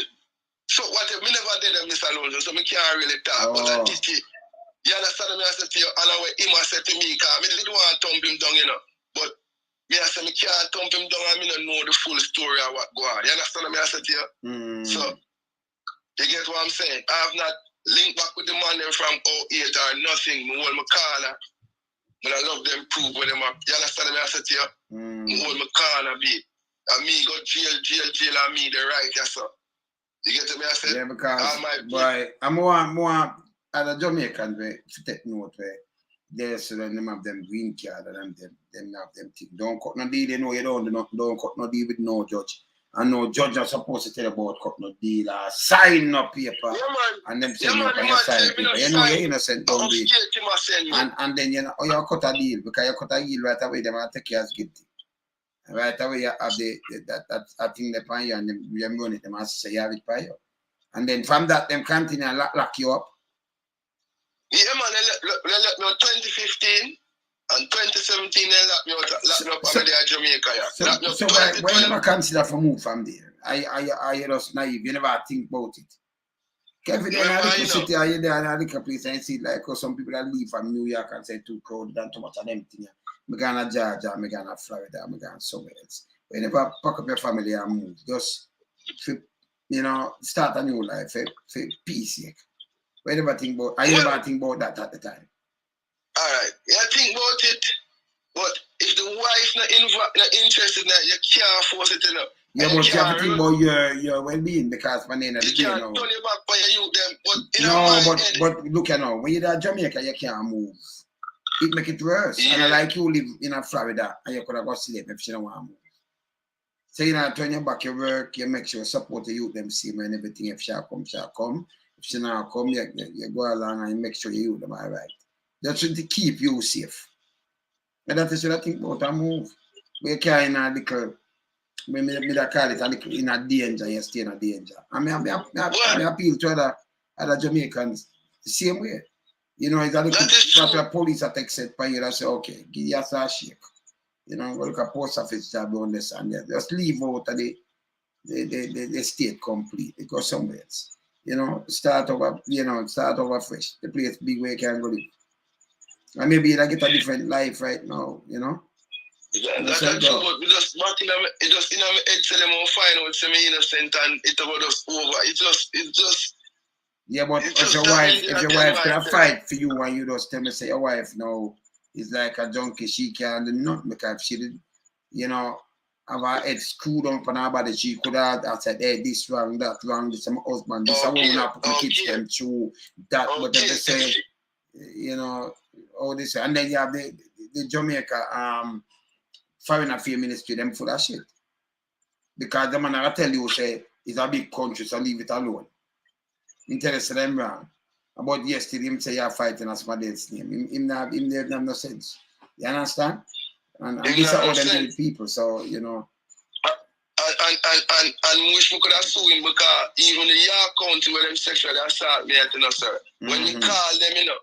so whatever me never did them Mr. Alonso, so me can't really talk about that. You understand me? I said to you, and what him said to me, because I didn't want to thump him down, you know. But me I said me can't thump him down and me don't know the full story of what go on. You understand me? I said to you? So you get what I'm saying? I have not linked back with the man them from 08 or nothing. Me hold my corner. But I love them prove where them are. You understand me? I said to you? Me hold my corner beat. And me go jail and me the right, yes sir. You get to me? I said, yeah, because boy, I'm more as a Jamaican way to take note where there's them have them green card and them have them thing. Don't cut no deal, you know you don't cut no deal with no judge. And no judge are supposed to tell about cut no deal or sign no paper. Yeah, man. And them send up and you sign paper. You know you're innocent, don't be. And then you know you cut a deal because you cut a deal right away, them will take you as guilty. Right away you have that thing they pay you and them run it, them must say you have it by you. And then from that them continue and lock you up. Yeah man, they let me out 2015 and 2017 they lock me up over there in Jamaica. Yeah. So why you never consider for move from there? Are you just naive? You never think about it. Every day in a city, are you there in a liquor place and you see like some people that leave from New York and say too crowded and too much of them things. I'm going to Georgia, I'm going to Florida, I'm going somewhere else. When you never pack up your family and move, just start a new life for peace sake. I never think about that at the time. Alright, you think about it, but if the wife not interested in that, you can't force it enough. Yeah, but you have to think about your well-being because when you can't turn your back for your youth them. But look at now, when you're in Jamaica, you can't move. It make it worse. Yeah. And like you live in Florida and you could have got sleep if you don't want to move. So you know, turn your back your work, you make sure you support the youth them see and everything. If shall come. If she not come, you go along and you make sure you them all right. That's to keep you safe. And that is what I think about a move. We can't in a little, me call it a little in a danger, you stay in a danger. I mean, I appeal to other Jamaicans the same way. You know, it's a little police attack set by you that say, okay, give you a shake. You know, look at post office job on this and just leave out of the state completely, go somewhere else. You know, start over fresh. The place big where you can go live. And maybe you get a different life right now, you know. Yeah, that's true, but we just back in my head say them will find out say me innocent and it about us over. It just yeah, but if your wife can fight for you and you just tell me say your wife now is like a junkie, she can't do nothing because if she did, you know, have her head screwed up on her body, she could have said, hey, this wrong, that wrong, this is my husband, this I won't have to put the kids them through that, but then they say, you know, all this, and then you have the Jamaica Foreign Affairs Ministry, them full of shit. Because the man I tell you say it's a big country, so leave it alone. Interested them wrong. About yesterday, him say you're fighting as somebody else's name. Him have no sense. You understand? And this is how them deal with people, so you know. And wish we could have sued him because even the York County where them sexually assault me, you know, sir. When we call them, you know,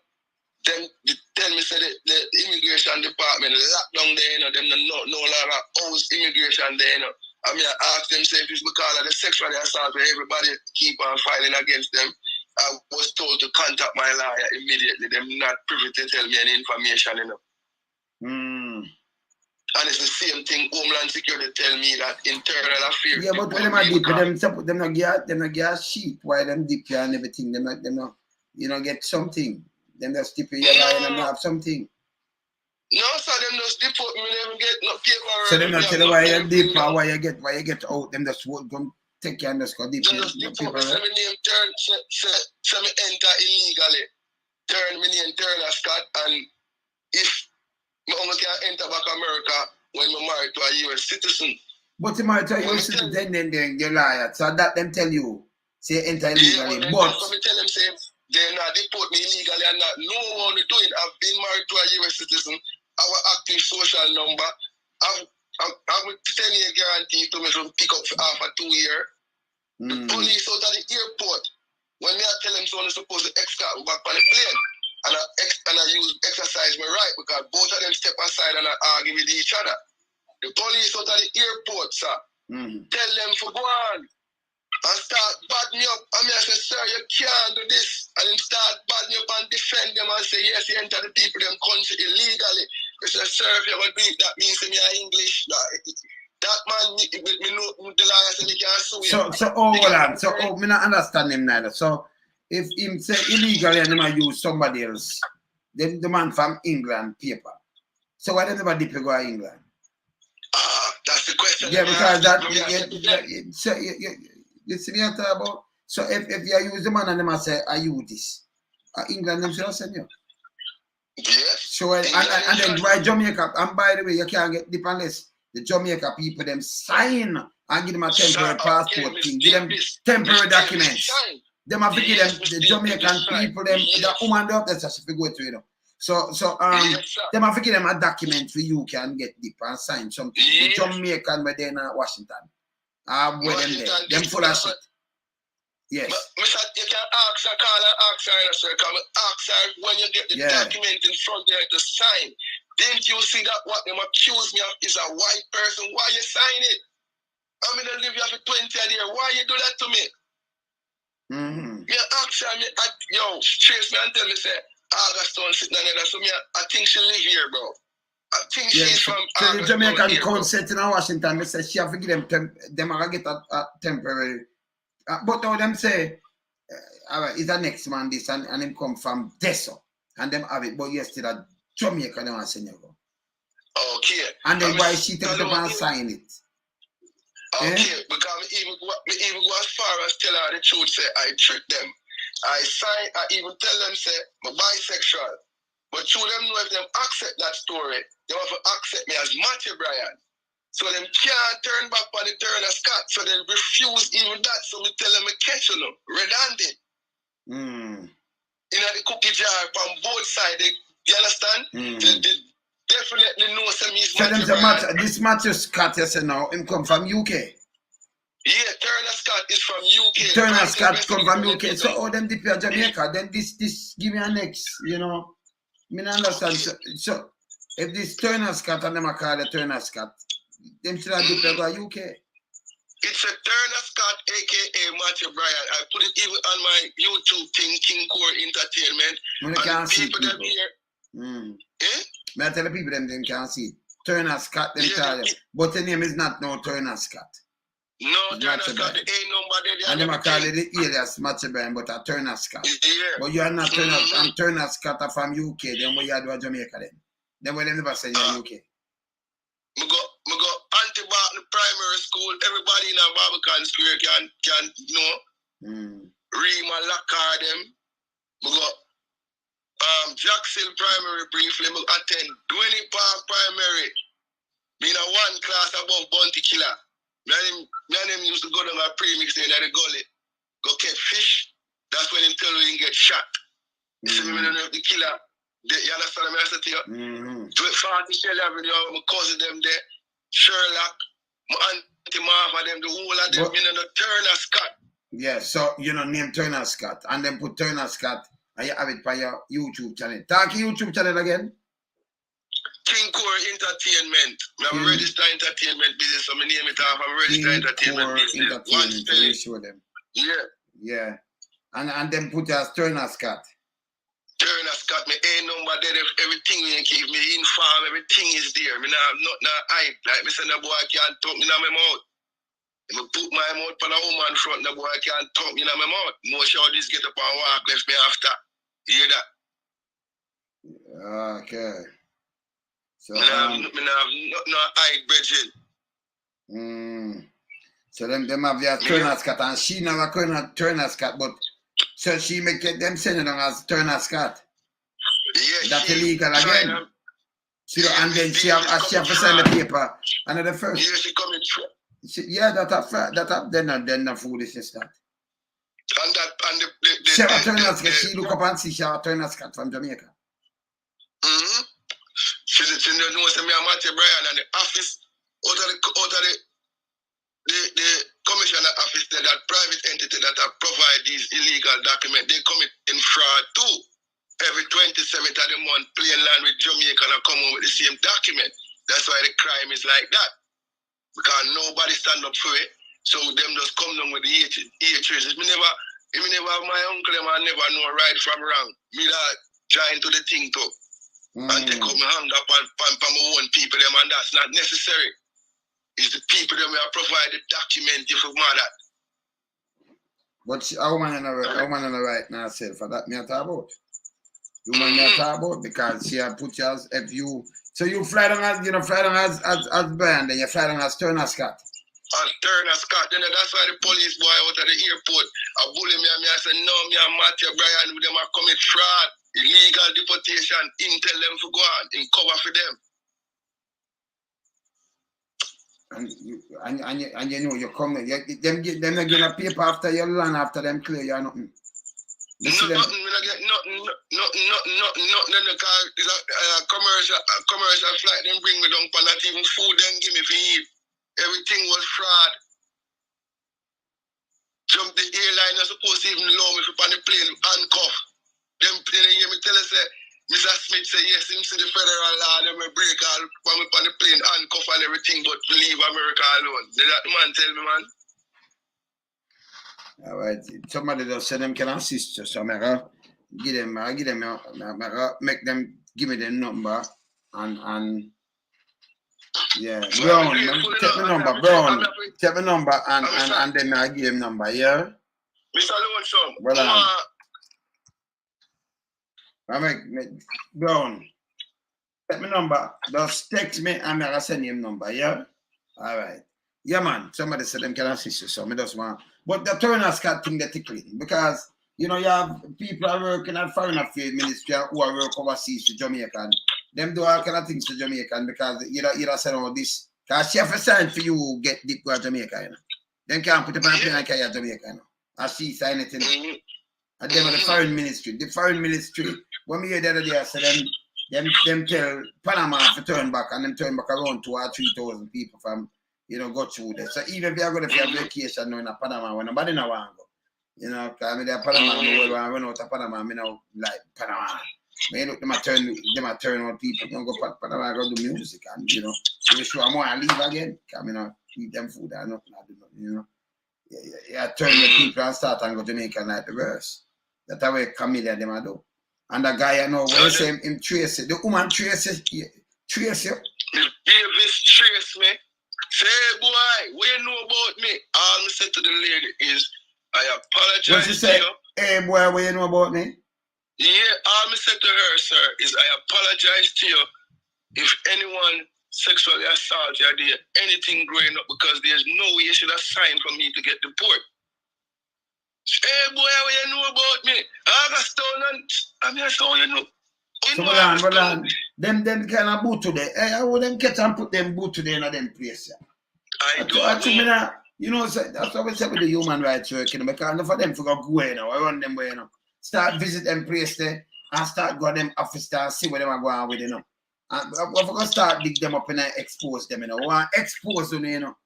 them they tell me say the immigration department locked down there, you know, them no longer house immigration there, you know. I mean, I asked them say if it's because of the sexually assault where everybody keep on filing against them. I was told to contact my lawyer immediately. Them not privy to tell me any information, you know. And it's the same thing. Homeland Security tell me that internal affairs. Yeah, but when them are deep, them not get sheep. Why them deep here and everything? Them not, you know, get something. Them just dip in your line and have something. No, sir, them just deport me. Never get no paper. So them not tell you why you deep or why you get out. Them just won't come take you and just go deep. Them just deport me. Say my name turn. Say me enter illegally. Turn me name turn a Scott, and if I only can enter back America when I'm married to a U.S. citizen. But you married to a U.S. citizen, then you're liar. So that them tell you, say enter illegally. Yeah, but so me tell them say they not deport me illegally and not no one to do it. I've been married to a U.S. citizen. Our active social number. I'm with 10-year guarantee to me to pick up for half a 2 year. The police out of the airport. When me I tell them someone is supposed to escort me back on the plane. And I exercise my right because both of them step aside and I argue with each other. The police out of the airport, sir, tell them to go on and start bad me up. I mean, I say, sir, you can't do this. And then start bad me up and defend them and say, yes, you enter the people them country illegally. I say, sir, if you ever do it, that means me are English. That man, with me know the lawyer said he can't sue you. So hold on. So, me not understand him neither. So, if him say illegally and him use somebody else, then the man from England paper. So why they never dip go to England? That's the question. Yeah, because you see me talk about. So if you use the man and them say, I use this, England them should send you. Yes. So and then why Jamaica? And by the way, you can't get dip unless the Jamaica people them sign and give them a temporary passport thing, give them temporary documents. Them have to give them the Jamaican people, them the woman up that's just to go to, you know. So them have to give them a document where you can get deep and sign something. The Jamaican where they're in Washington. Where them there. Them full of shit. Yes. But you can ask her, call her, ask her, sir. Come ask her when you get the document in front there to sign. Didn't you see that what them accuse me of is a white person? Why you sign it? I'm gonna live here for 20 years. Why you do that to me? Yeah, ask her, yo, she chased me and tell me, say, August don't sit down there. So I think she live here, bro. I think she's from so the Jamaican concept in Washington, they say she have to give them are get a temporary. But now them say, all right, it's the next man this and him come from Deso. And them have it, but yesterday Jamaica they want to send you go. Okay. And then why she take it up and sign it? Okay, because me even go as far as tell her the truth, say I trick them. I even tell them say I'm bisexual. But through them know if them accept that story, they have to accept me as Matthew Bryan. So them can't turn back on the turn of Scott. So they refuse even that. So we tell them I catch you, red-handed. You know the cookie jar from both sides. You understand? They definitely know some is Matthew Bryan. This Matthew Scott, you say now, him come from UK. Yeah, Turner Scott is from UK. Turner Scott come from UK. So all them dip here Jamaica. Then this give me a next, you know. I mean, I understand. So if this Turner Scott and them are called the Turner Scott, them should have dip here go UK. It's a Turner Scott, aka Matthew Bryan. I put it even on my YouTube thing, King Core Entertainment. When they can't see people. Them here. I tell the people them can't see. Turner Scott, them tell you. But the name is not no Turner Scott. No, Turner Scott, the A number there. And them are called the alias Matthew Bryan, but a Turner Scott. Yeah. But you are not Turner, and Turner Scott are from UK, then what you do a Jamaica then? Then what they never say you're UK. I go anti-Barton primary school, everybody in a Barbican Square can know. Rima Lakar them. I go Jackson Primary briefly, I attend Dwelling Park Primary. Being a one class above Bounty Killer. Me and him used to go down a premix in the gully, go catch fish. That's when him tell you he get shot. You see me, the killer. You understand what I say to you? 40 Shell Avenue, my cousin them there, Sherlock, my auntie Martha them, the whole of them, you know, the Turner Scott. Yeah, so you know, name Turner Scott, and then put Turner Scott, and you have it by your YouTube channel. Talk YouTube channel again. King Core Entertainment. I'm a registered entertainment business, so my name it off. I'm a registered entertainment business. Entertainment. Show them. Yeah. Yeah. And then put as Turner Scott. Turner Scott, my A number there, everything we keep me informed, everything is there. Me have nothing to hide. Like me say, the boy can't talk me in my mouth. If I put my mouth on a woman front, the boy can't talk me in my mouth. More sure this get up and walk left me after. You hear that? Okay. So me have nothing to hide, brethren. So them have their Turner Scott, and she never Turner Scott, but so she make them send it on as Turner Scott. Yeah, that's illegal again. And then she have to sign the paper. And the first. Yeah, she coming through. Then the foolishness that. And the she have a Turner Scott. She look up and see she have a Turner Scott from Jamaica. She knows me and Matthew Bryan and the office out of the commissioner office there, that private entity that have provide these illegal documents, they commit in fraud too. Every 27th of the month, plain land with Jamaica and come home with the same document. That's why the crime is like that. Because nobody stand up for it. So them just come down with the hatred. If me never have my uncle, I never know right from wrong. Me that join to the thing too. And take up my hand up on my own people, them, and that's not necessary. It's the people that will provide the document if you mad at. But a woman in the right now said for that me talk about. The woman me talk about because she had put you as if you so you fly down as as Bryan, then you fly down as Turner Scott. As Turner Scott, then that's why the police boy out of the airport a bully me and me I said no, me and Matthew Bryan with them are commit fraud, illegal deportation, tell them to go on in cover for them. And you know you come them not get a paper after your land after them clear you or nothing. Nothing, we not get nothing, because it's a commercial flight, then bring me down, but not even food, then give me for eat. Everything was fraud. Jump the airline, not supposed to even allow me to on the plane, handcuff. Then you hear me tell us, Mr. Smith say yes, him see the federal law, then we break all when we on the plane, handcuff and everything, but we leave America alone. Did that man tell me, man? All right, somebody just said them can assist you, so I'm gonna make them give me the number and yeah, Brown, take the number, Brown, take the number and then I give him number, yeah. Mr. Lonesome, well, I make Brown, take my number, just text me and I'll send him number, yeah. All right. Yeah, man. Somebody said them can assist you, so I just want. But the Turner Scott thing, they tickling because you know you have people are working at Foreign Affairs Ministry who are work overseas to Jamaican. Them do all kind of things to Jamaican because you don't say all this. Because she have a sign for you get deep to Jamaica, you know. Them can't put the plane and carry Jamaica, you know. As she sign it in. And them are the Foreign Ministry. The Foreign Ministry, when we hear the other day, I said them tell Panama to turn back and them turn back around 2,000 or 3,000 people from go through there. So even if you're going to have vacation now in Panama, when nobody know want to go, because I mean, Panama, I run out of Panama, I know, like Panama. They look, them turn on people, don't go to Panama, go do music, and, they show them want to leave again, because, eat them food, and nothing, Yeah, turn the people and start and go to Jamaica like the verse. That's the way Camilla them do. And the guy, I know, when you say him Tracy, the woman Tracy. Davis Trace me. Say, boy, what you know about me? All I said to the lady is, I apologize to you. Hey, boy, what you know about me? Yeah, all I said to her, sir, is I apologize to you if anyone sexually assaulted you or did anything growing up, because there's no way you should have signed for me to get deported. Hey, boy, what you know about me? I mean, so you know. So hold on. Them kind of boot today. I would them catch and put them boot today in them place. Yeah. I don't know. You know, so that's what we say with the human rights work, you know, because enough of them forgot go you know, I run them way, you know. Start visit them place there and start go to them office and see what them are going with, you know. And we're going to start dig them up and expose them, you know. We want to expose them, you know.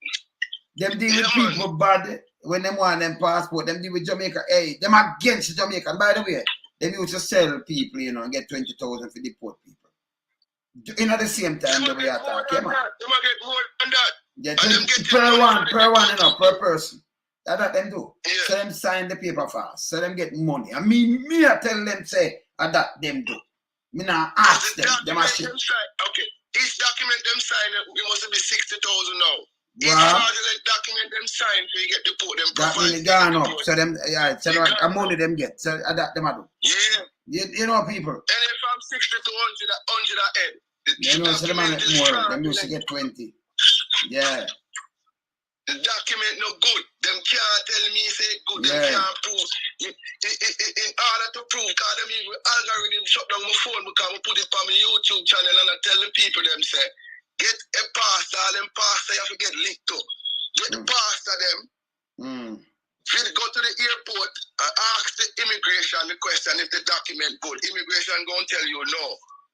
Them deal with people bad when them want them passport, them deal with Jamaica. Hey, them against Jamaica. And by the way, they used to sell people, you know, and get 20,000 for deport people. In at the same time, the way I talk, yeah, man. They might get more than that. Yeah, per one, you know, per person. That's what them do. Yeah. So them sign the paper fast. So them get money. I mean, me I tell them say that them do. Me not ask them. Them ask you. Okay. Each document them sign, it must be 60,000 now. Each Wow. fraudulent deposit them sign so you get deport them. That mean it gone up. So them, yeah, so the money them get. So that them I do. Yeah. You know people. And from 60 to 100 a head. You know, so them I make more. Them used to get 20. Yeah. The document no good. Them can't tell me say good. Them Yeah. can't prove. In order to prove, because them even algorithm shut down my phone because I put it on my YouTube channel and I tell the people them say, get a pastor, them pastor you have to get linked to. Get the pastor them. If you go to the airport and ask the immigration the question if the document good, immigration gonna tell you no.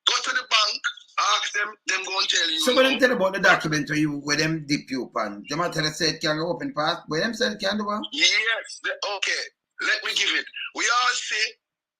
Go to the bank, ask them gonna tell you. So when them tell about the document where them dip you pan, them tell us say it can go open pass, but them say it can do what? Yes, okay. Let me give it. We all say,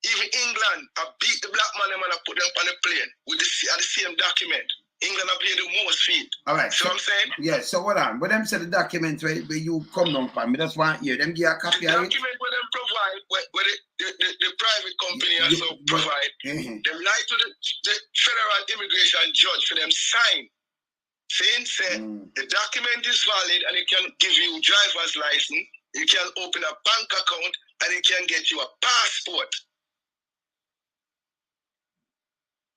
even England, I beat the black man and I put them on a plane with the same document. England are playing the most feet. All right. So I'm saying? Yeah, so what on? But them say the document where you come down from, me just want to hear them give a copy the of it. document where them provide, where the private company also provide, them lie to the federal immigration judge for them sign. Saying say the document is valid and it can give you driver's license, you can open a bank account, and it can get you a passport.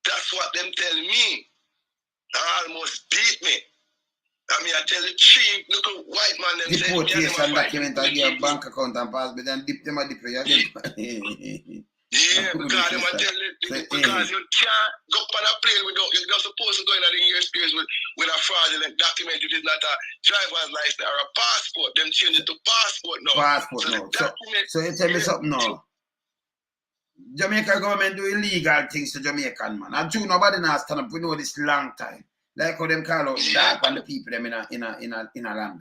That's what them tell me. Almost beat me. I mean, I tell the chief, look at white man. Them deportation document and your bank account and pass, but then dip them a dip you again. Yeah, because them tell it, because you can't go on a plane without, you're not supposed to go in the year experience with a fraudulent document. It is not a driver's license or a passport. Them change it to passport now. Passport now. So you tell me something now. Jamaica government do illegal things to Jamaican man. And true, nobody now stand up. We know this long time. Like how them call out dark and the people them in London.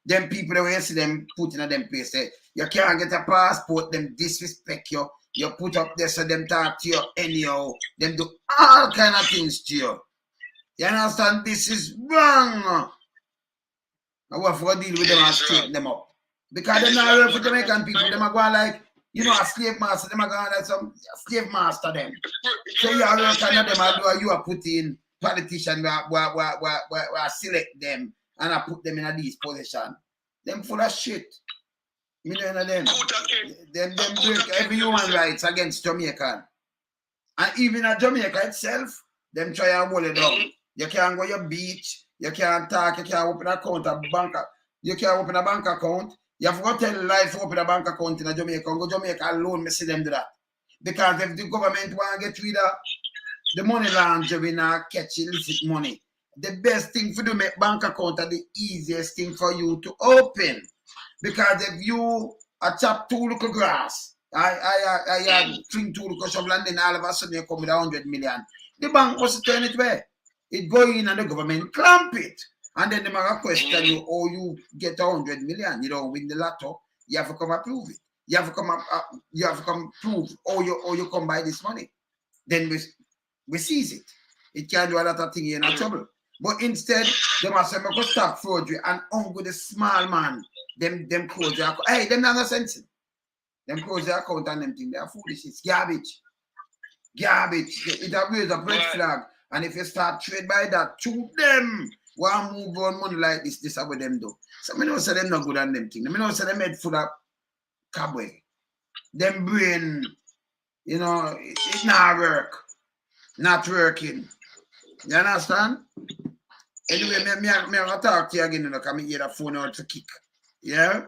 Them people that we see them put in them place say you can't get a passport, them disrespect you. You put up there so them talk to you anyhow. Them do all kind of things to you. You understand? This is wrong. I want to deal with them and straighten them up. Because they're not real for Jamaican people. Them are going like, you know, a slave master, them are going like some slave master them. So you are real kind of them, and you are putting politicians where select them and I put them in these positions. Them full of shit. You know them. Them break every human rights against Jamaica. And even at Jamaica itself, them try and hold it down. You can't go to your beach, you can't talk, you can't open an account at bank. You can't open a bank account. You have to tell life to open a bank account in Jamaica. Go Jamaica alone, me see them do that. Because if the government want to get rid of the money laundering and catch illicit money, the best thing for to make bank account are the easiest thing for you to open. Because if you chop 2 little grass, I drink 2 little shovel and then all of a sudden you come with 100 million, the bank must turn it away. It go in and the government clamp it. And then they might question you, oh, you get 100 million, you don't win the lotto, you have to come and prove it. You have to come prove, you come by this money. Then we seize it. It can do a lot of things, you're in trouble. But instead, they must say, go stop forgery and with the small man, them close their account. Hey, them not no sense. Them close their account and them thing, they are foolish. It's garbage. Garbage. It raise a red flag. And if you start trade by that, to them, want move on money like this is what them do. So I know say them not good on them thing. I know say them head full of cobweb. Them brain, you know, it not work. Not working. You understand? Anyway, me have to talk to you again, you know, because I hear the phone out to kick. Yeah?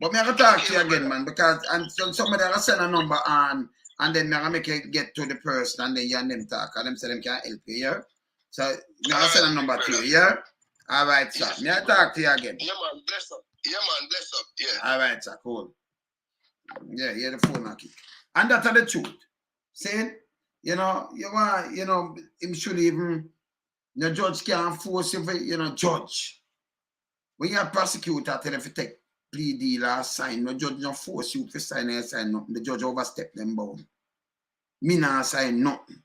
But me have to talk to you again, man, because and so somebody will send a number on and then I make it get to the person, and then you and them talk, and them say them can help you, yeah? So, I send a number to you, yeah? All right, sir. May I talk to you again? Yeah, man, bless up. Yeah, man, bless up. Yeah. All right, sir, cool. Yeah, hear the phone knock. And that's the truth. Saying, you want, him should even, the judge can't force you, judge. When you're a prosecutor, tell if you take plea deal or sign, no judge don't force you to sign or sign nothing. The judge overstep them bound. Me not sign nothing.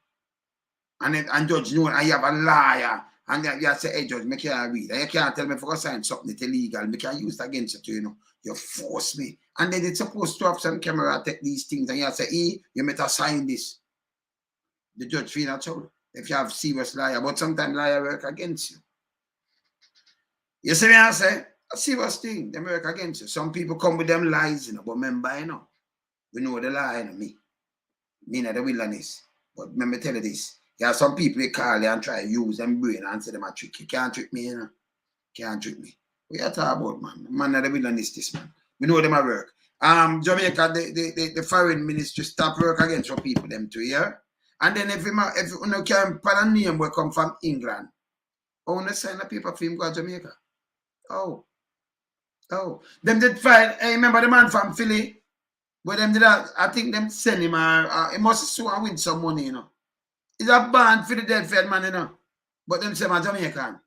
And judge know I have a liar. And you say, hey judge, me can't read. And you can't tell me if I sign something that's illegal. Me can use it against you, You force me. And then it's supposed to have some camera take these things. And you say, hey, you better sign this. The judge feel not trouble. If you have serious liar. But sometimes liar work against you. You see me I say? A serious thing. They work against you. Some people come with them lies, but remember, we know the lie, me. Me not the wilderness. But let me tell you this. There are some people they call you and try to use them brain and say them a trick. You can't trick me, Can't trick me. What you talk about, man? Man not the wilderness, this man. We know them at work. Jamaica, the foreign ministry stop work against your people, them too, yeah? And then if you can put a name will come from England, I want to sign a paper for him go to Jamaica. Oh. Them did find, I remember the man from Philly, but them did that, I think them send him, he must sue and win some money, He's a band for the dead fed man, But them say, man, Jamaican.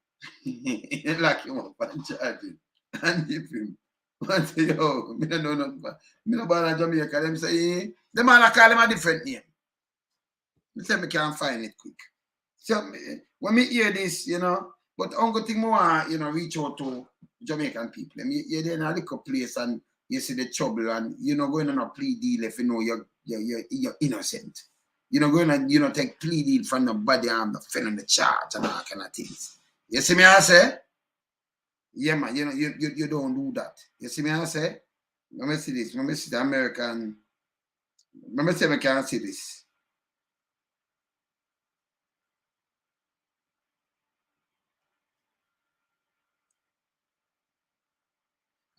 He lock him up and charge him. And dip him. And say, yo, me don't know nothing. Me no born in Jamaica. Them say, the man I call him a different name. Me say, me can't find it quick. So, when me hear this, but only thing more, reach out to Jamaican people. You're there in a little place and you see the trouble and you're not going on a plea deal if you know you're innocent. You're not going to, take plea deal from nobody and fill in the charge and all kind of things. You see me I say? Yeah, man, you don't do that. You see me I say? Let me see this. Let me see the American. Let me see if I can see this.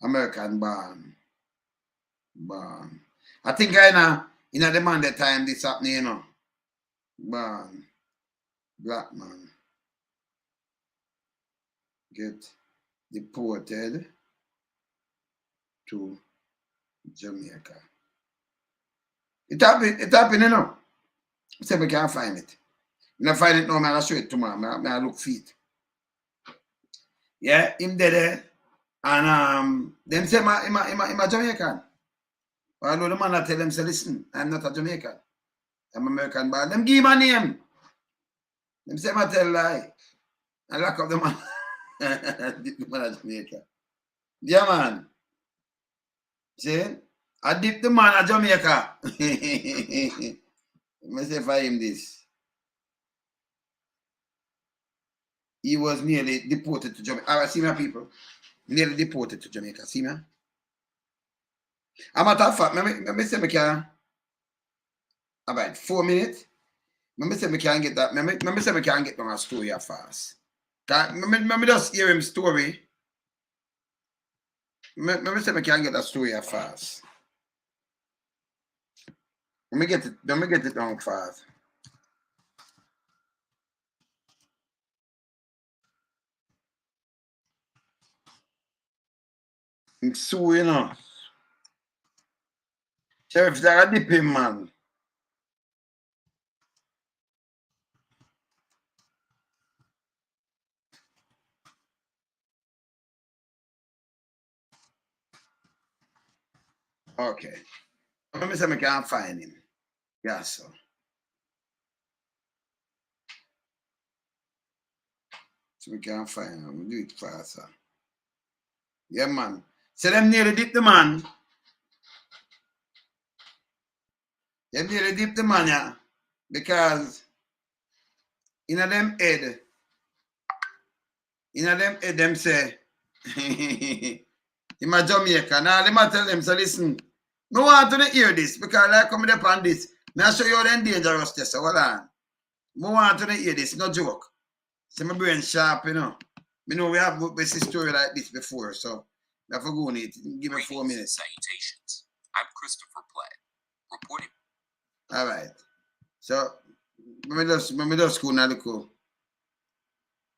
American born. I think in the man that time this happening, Born. Black man. Get deported to Jamaica. It happened, I say we can't find it. When I find it now, I'll show it tomorrow. I look for it. Yeah, him there. And them say I'm a Jamaican. But I know the man I tell them, say, listen, I'm not a Jamaican. I'm American, but them give him a name. Them say I tell lie. I lock up the man. The man of Jamaica. Yeah, man. See? I dip the man of Jamaica. Let me say for him this. He was nearly deported to Jamaica. See my people? Nearly deported to Jamaica. See me? A matter of fact, let me say I can. About 4 minutes. Let me say I can get that. Let me say I can get on a story fast. Let me just hear him story. Let me say I can get that story fast. Let me get it down fast. So, Sheriff, they're a dipping man. Okay. Let me say I can't find him. Yeah, so. So we can't find him. We'll do it faster. Yeah, man. So them nearly dip the man. Them nearly dip the man, yeah. Because in a them head, them say, in my Jamaica. Now, them tell them, so listen, no want to hear this because I come up on this. Now, show you how dangerous this. So, hold on. No want to hear this, no joke. So, my brain sharp, Me know we have this story like this before, so I have to go on it. Give me 4 minutes. Salutations. I'm Christopher Platt, reporting. All right. So, let me just go now. Look.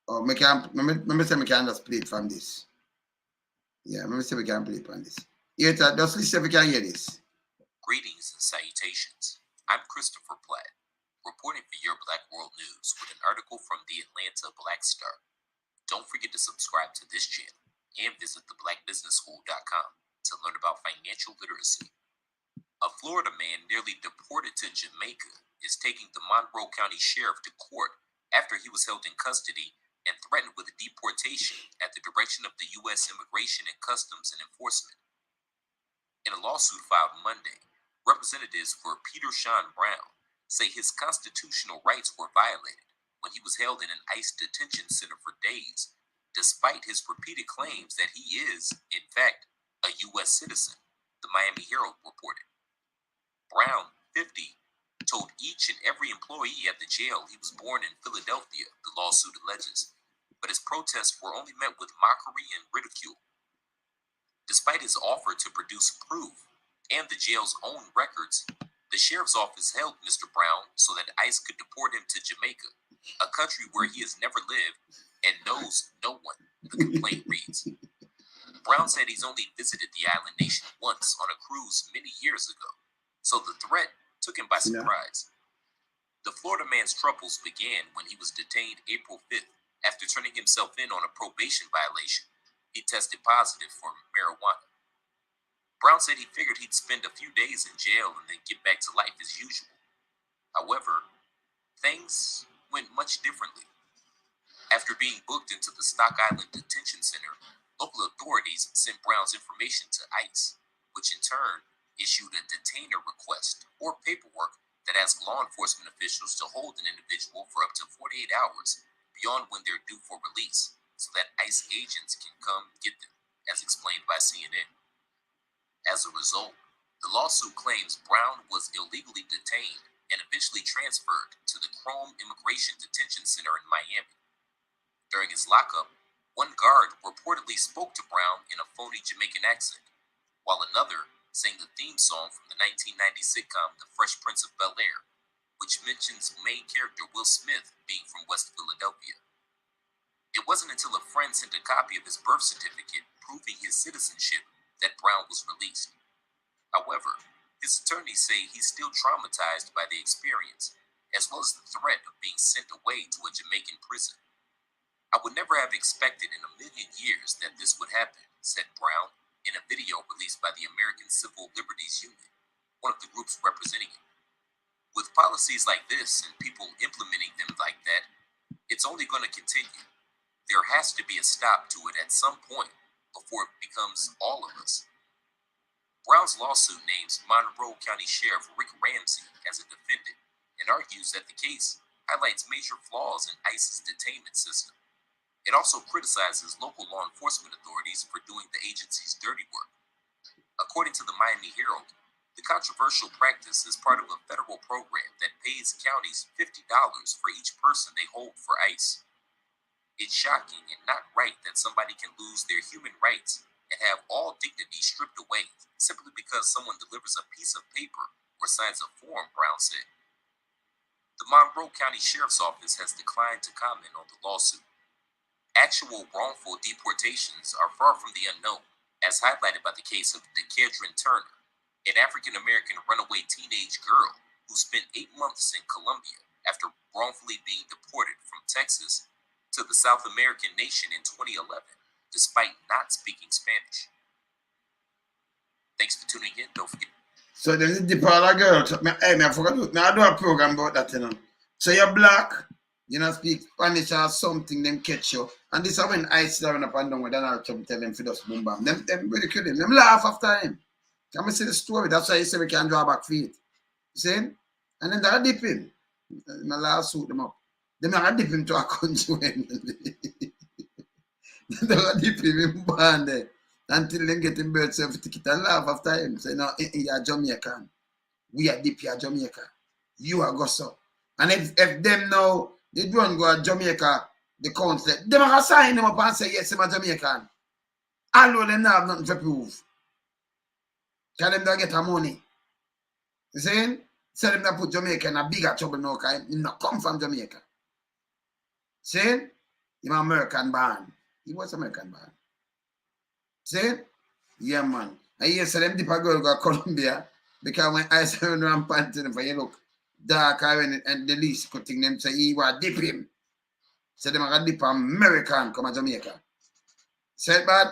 Oh, me say me can just play it from this. Yeah, me say we can play it from this. Here, just listen if we can hear this. Greetings and salutations. I'm Christopher Platt, reporting for Your Black World News with an article from the Atlanta Black Star. Don't forget to subscribe to this channel and visit theblackbusinessschool.com to learn about financial literacy. A Florida man nearly deported to Jamaica is taking the Monroe County Sheriff to court after he was held in custody and threatened with deportation at the direction of the U.S. Immigration and Customs and Enforcement. In a lawsuit filed Monday, representatives for Peter Sean Brown say his constitutional rights were violated when he was held in an ICE detention center for days, despite his repeated claims that he is, in fact, a U.S. citizen, the Miami Herald reported. Brown, 50, told each and every employee at the jail he was born in Philadelphia, the lawsuit alleges, but his protests were only met with mockery and ridicule. Despite his offer to produce proof and the jail's own records, the sheriff's office held Mr. Brown so that ICE could deport him to Jamaica, a country where he has never lived and knows no one, the complaint reads. Brown said he's only visited the island nation once on a cruise many years ago, so the threat took him by surprise. The Florida man's troubles began when he was detained April 5th after turning himself in on a probation violation. He tested positive for marijuana. Brown said he figured he'd spend a few days in jail and then get back to life as usual. However, things went much differently. After being booked into the Stock Island Detention Center, local authorities sent Brown's information to ICE, which in turn issued a detainer request or paperwork that asks law enforcement officials to hold an individual for up to 48 hours beyond when they're due for release so that ICE agents can come get them, as explained by CNN. As a result, the lawsuit claims Brown was illegally detained and eventually transferred to the Chrome Immigration Detention Center in Miami. During his lockup, one guard reportedly spoke to Brown in a phony Jamaican accent, while another sang the theme song from the 1990 sitcom The Fresh Prince of Bel-Air, which mentions main character Will Smith being from West Philadelphia. It wasn't until a friend sent a copy of his birth certificate proving his citizenship that Brown was released. However, his attorneys say he's still traumatized by the experience, as well as the threat of being sent away to a Jamaican prison. I would never have expected in a million years that this would happen, said Brown in a video released by the American Civil Liberties Union, one of the groups representing him. With policies like this and people implementing them like that, it's only going to continue. There has to be a stop to it at some point before it becomes all of us. Brown's lawsuit names Monroe County Sheriff Rick Ramsey as a defendant and argues that the case highlights major flaws in ICE's detainment system. It also criticizes local law enforcement authorities for doing the agency's dirty work. According to the Miami Herald, the controversial practice is part of a federal program that pays counties $50 for each person they hold for ICE. It's shocking and not right that somebody can lose their human rights and have all dignity stripped away simply because someone delivers a piece of paper or signs a form, Brown said. The Monroe County Sheriff's Office has declined to comment on the lawsuit. Actual wrongful deportations are far from the unknown, as highlighted by the case of Dekedron Turner, an African-American runaway teenage girl who spent 8 months in Colombia after wrongfully being deported from Texas to the South American nation in 2011, despite not speaking Spanish. Thanks for tuning in. Don't forget. So there's a deport girl. Hey, I forgot to now I do a program about that, you know. So you're black, you know, speak Spanish or something, them catch you. And this is when I sit down up and down with Donald Trump tell them for just boom bam. Them ridicule him. Them laugh after him. Come and see the story. That's why you say we can draw back feet. You see? And then they'll dip him. My last suit them up. They're not dip him to a country when they'll dip him in band there. Until they get him birth certificate and laugh after him. Say, no, you're Jamaican. We are deep here, Jamaica. You are go so. And if them now, they don't go to Jamaica, the council, they are sign them up and say, yes, I'm a Jamaican. Although they don't have nothing to prove. Can them don't get their money. You see? So them not put Jamaica in a bigger trouble now, because he not come from Jamaica. See? He's American born. He was American born. See? Yeah, man. I hear say them dip a girl go to Colombia, because when I say I'm panting for you look dark and the least could think them say he was dip him. So them are dip American come to Jamaica. Say it bad?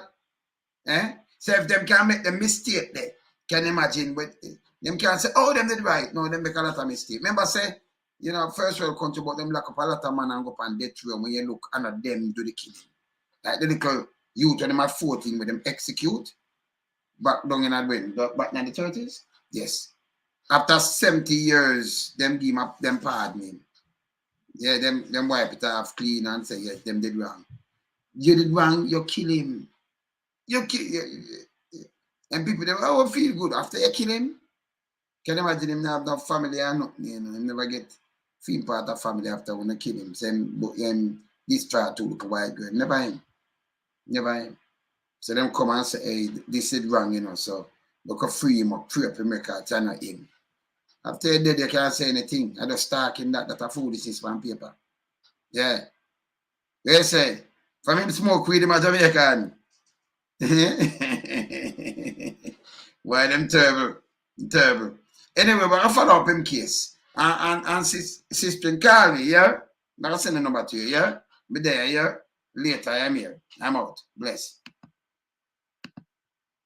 Eh? So if them can make the mistake there, can you imagine? But them can say, oh, them did right. No, them make a lot of mistake. Remember say, you know, first world country, but them lock up a lot of man and go up on death row when you look and them do the killing. Like the little youth when them at 14 with them execute. Back down in Adwin, back in the 30s? Yes. After 70 years, them give them pardon him. Yeah, them wipe it off clean and say, yes, them did wrong. You did wrong, you kill him. You kill and people they oh feel good after you kill him. Can you imagine him not have no family or nothing, you know, he never get feel part of family after when you kill him. Same but this try to look a white girl. Never him. Never him. So them come and say, hey, this is wrong, you know, so look free him up, free up him record, turn not him. After you're dead, you can't say anything. I just talking that a foolishness on paper. Yeah. They say, from him smoke weed, him a Jamaican. Why them terrible? Terrible. Anyway, we're going to follow up him case. And sister call me, yeah? I'm going to send a number to you, yeah? Be there, yeah? Later, I'm here. I'm out. Bless.